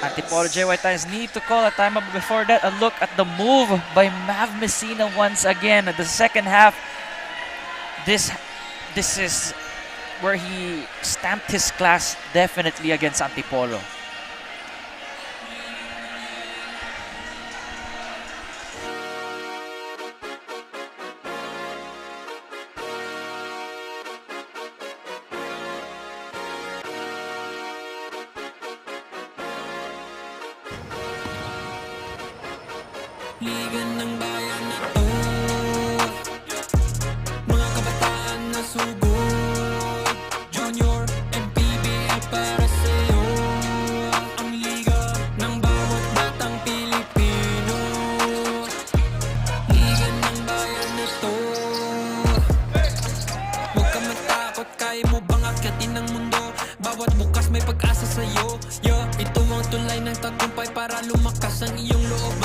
Antipolo JY Titans need to call a timeout. But before that, a look at the move by Mav Messina once again. The second half, this is where he stamped his class definitely against Antipolo. Liga ng bayan na to, mga kabataan na sugod, Junior, MPBL para sa'yo. Ang liga ng bawat batang Pilipino. Liga ng bayan na to. Huwag ka matakot, kaya mo bang akyatin ang mundo? Bawat bukas may pag-asa sa'yo. Ito ang tulay ng tagumpay para lumakas ang iyong loob.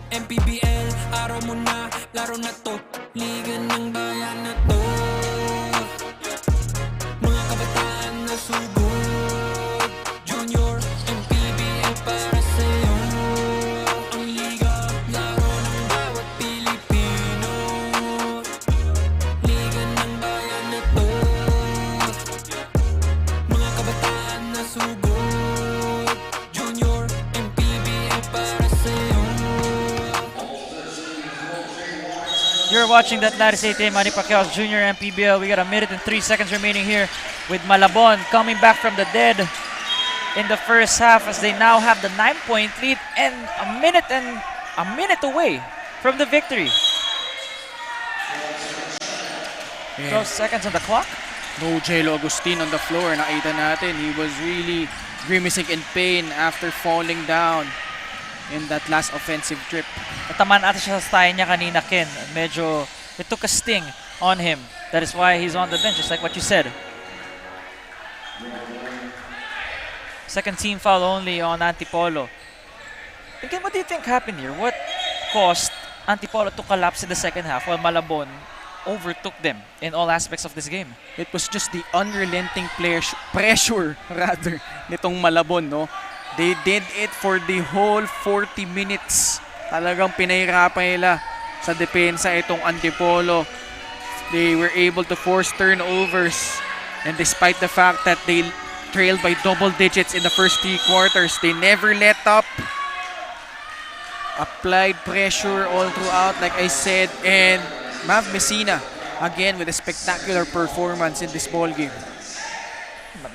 MPBL, araw mo na, laro na to. Liga ng bayan na to. Mga kabataan na sugod, Junior, MPBL para sa'yo. Ang liga, laro ng bawat Pilipino. Liga ng bayan na to. Mga kabataan na sugod, Junior, MPBL para sa'yo. You're watching that Lattice 8 Manny Pacquiao's Junior MPBL. We got 1 minute and 3 seconds remaining here with Malabon coming back from the dead in the first half as they now have the 9-point lead and a minute away from the victory. 12 seconds on the clock. No Jello Agustin on the floor. Nakita natin, he was really grimacing in pain after falling down in that last offensive trip. Natamaan ata siya sa style niya kanina, Ken. Medyo, it took a sting on him. That is why he's on the bench, just like what you said. Second team foul only on Antipolo. Again, what do you think happened here? What caused Antipolo to collapse in the second half while Malabon overtook them in all aspects of this game. It was just the unrelenting pressure rather nitong Malabon, no? They did it for the whole 40 minutes. Talagang pinahirapan nila sa depensa itong Antipolo. They were able to force turnovers, and despite the fact that they trailed by double digits in the first 3 quarters, they never let up. Applied pressure all throughout, like I said, and Mav Messina again with a spectacular performance in this ball game.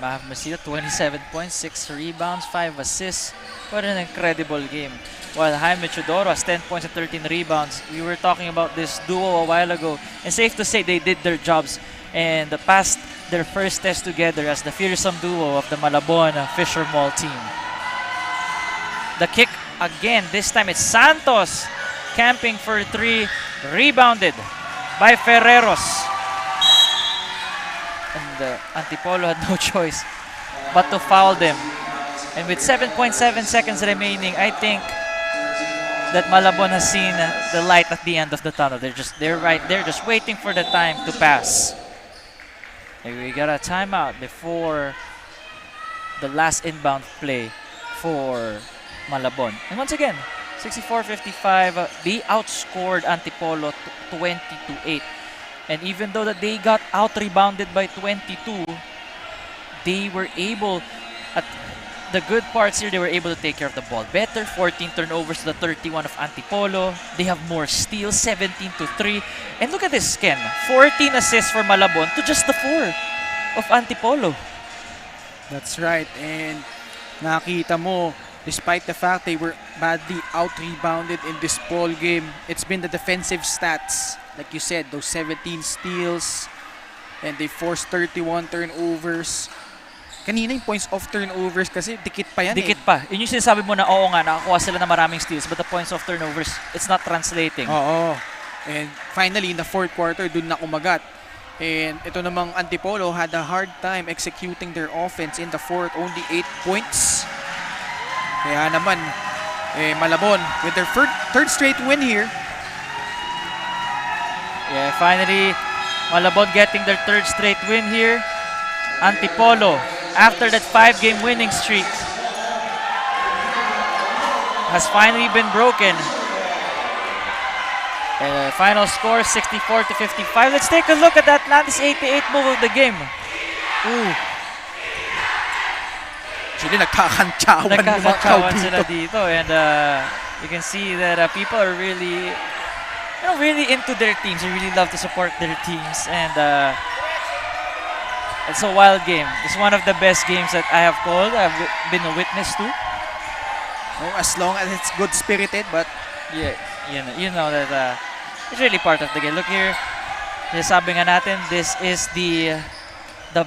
Mav Messina, 27 points, 6 rebounds, 5 assists. What an incredible game. While Jaime Chodoro has 10 points and 13 rebounds. We were talking about this duo a while ago, and safe to say they did their jobs and passed their first test together as the fearsome duo of the Malabon Fisher Mall team. The kick again, this time it's Santos camping for 3, rebounded by Ferreros. And Antipolo had no choice but to foul them. And with 7.7 seconds remaining, I think that Malabon has seen the light at the end of the tunnel. They're right there, just waiting for the time to pass. And we got a timeout before the last inbound play for Malabon. And once again, 64-55, they outscored Antipolo 20-8. And even though that they got out-rebounded by 22, they were able, at the good parts here, they were able to take care of the ball better. 14 turnovers to the 31 of Antipolo. They have more steals, 17-3. And look at this, Ken. 14 assists for Malabon to just the 4 of Antipolo. That's right, and nakita mo, despite the fact they were badly out-rebounded in this ball game, it's been the defensive stats. Like you said, those 17 steals, and they forced 31 turnovers. Kanina yung points of turnovers kasi dikit pa yan. Dikit pa. Yun yung sinasabi mo na oo nga, nakakuha sila ng maraming steals, but the points of turnovers, it's not translating. Oo. And finally, in the fourth quarter, dun na kumagat. And ito namang Antipolo had a hard time executing their offense in the fourth, only 8 points. Kaya naman, Malabon with their third straight win here. Yeah, finally, Malabon getting their 3rd straight win here. Antipolo, after that 5-game winning streak, has finally been broken. Final score, 64-55. Let's take a look at the Atlantis 88 move of the game. Ooh. Actually, nagkakantsawan yung mga crowd sila dito. dito. And you can see that people are really, really into their teams. They really love to support their teams. And it's a wild game. It's one of the best games that I have called. I've been a witness to. Oh, as long as it's good-spirited, but yeah, you know that it's really part of the game. Look here. Sabi nga natin, this is the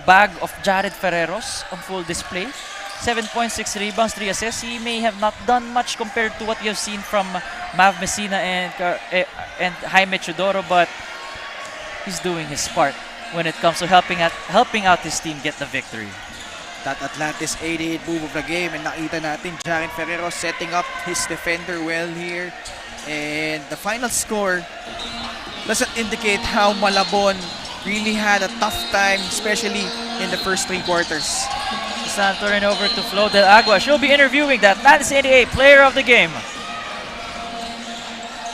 bag of Jared Ferreros on full display. 7.6 rebounds, 3 assists. He may have not done much compared to what you have seen from Mav Messina and Jaime Chodoro, but he's doing his part when it comes to helping out his team get the victory. that Atlantis 88 move of the game, and nakita natin Jared Ferreros setting up his defender well here. And the final score doesn't indicate how Malabon really had a tough time, especially in the first 3 quarters. It's turnover to Flo Del Agua. She'll be interviewing the Atlantis 88 player of the game.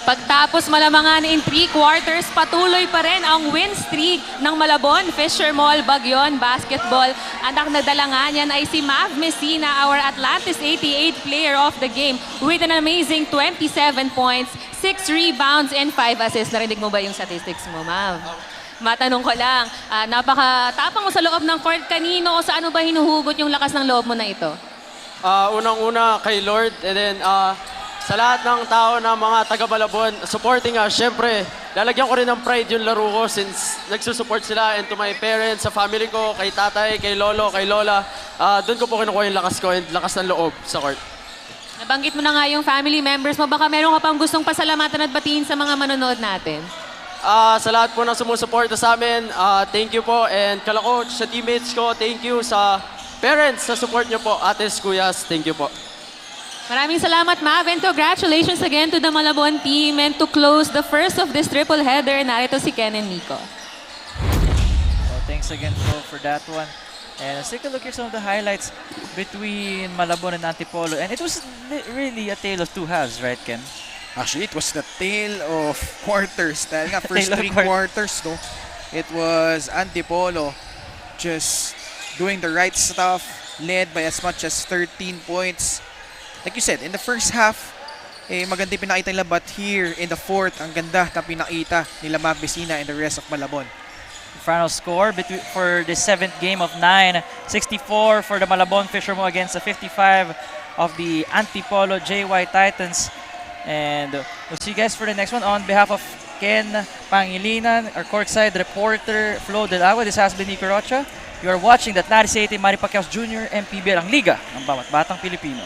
Pagtapos malamangan in 3 quarters, patuloy pa rin ang win streak ng Malabon Fisher Mall Bagyon Basketball. Ang nagdala nga niyan ay si Mav Messina, our Atlantis 88 player of the game, with an amazing 27 points, 6 rebounds, and 5 assists. Narinig mo ba yung statistics mo, Mav? Matanong ko lang, napakatapang mo sa loob ng court. Kanino o saan ba hinuhugot yung lakas ng loob mo na ito? Unang-una kay Lord, and then sa lahat ng tao na mga taga-Malabon supporting us. Syempre, lalagyan ko rin ng pride yung laro ko since nagsusupport sila, and to my parents, sa family ko, kay tatay, kay lolo, kay lola. Doon ko po kinukuha yung lakas ko and lakas ng loob sa court. Nabanggit mo na nga yung family members mo. Baka meron ka pang gustong pasalamatan at batiin sa mga manonood natin. Sa lahat po ng sumusuporta sa amin, thank you po. And kala-coach, sa teammates ko, thank you. Sa parents, sa support nyo po. Ates, kuyas, thank you po. Maraming salamat, Mav, and congratulations again to the Malabon team. And to close the first of this triple header, narito si Ken and Nico. Well, thanks again, Flo, for that one. And let's take a look here some of the highlights between Malabon and Antipolo. And it was really a tale of two halves, right, Ken? Actually, it was the tale of quarters. Dahil nga, first Tale of 3 quarters, no? It was Antipolo just doing the right stuff, led by as much as 13 points. Like you said, in the first half, maganda yung pinakita nila, but here in the fourth, ang ganda na pinakita nila Mav Messina and the rest of Malabon. Final score for the 7th game of 9, 64 for the Malabon Fishermen against the 55 of the Antipolo JY Titans. And we'll see you guys for the next one. On behalf of Ken Pangilinan, our courtside reporter Flo Del Agua, this has been Nico Rocha. You are watching the Atlantis 18 Manny Pacquiao Jr. MPBL, ang Liga ng bawat batang Pilipino.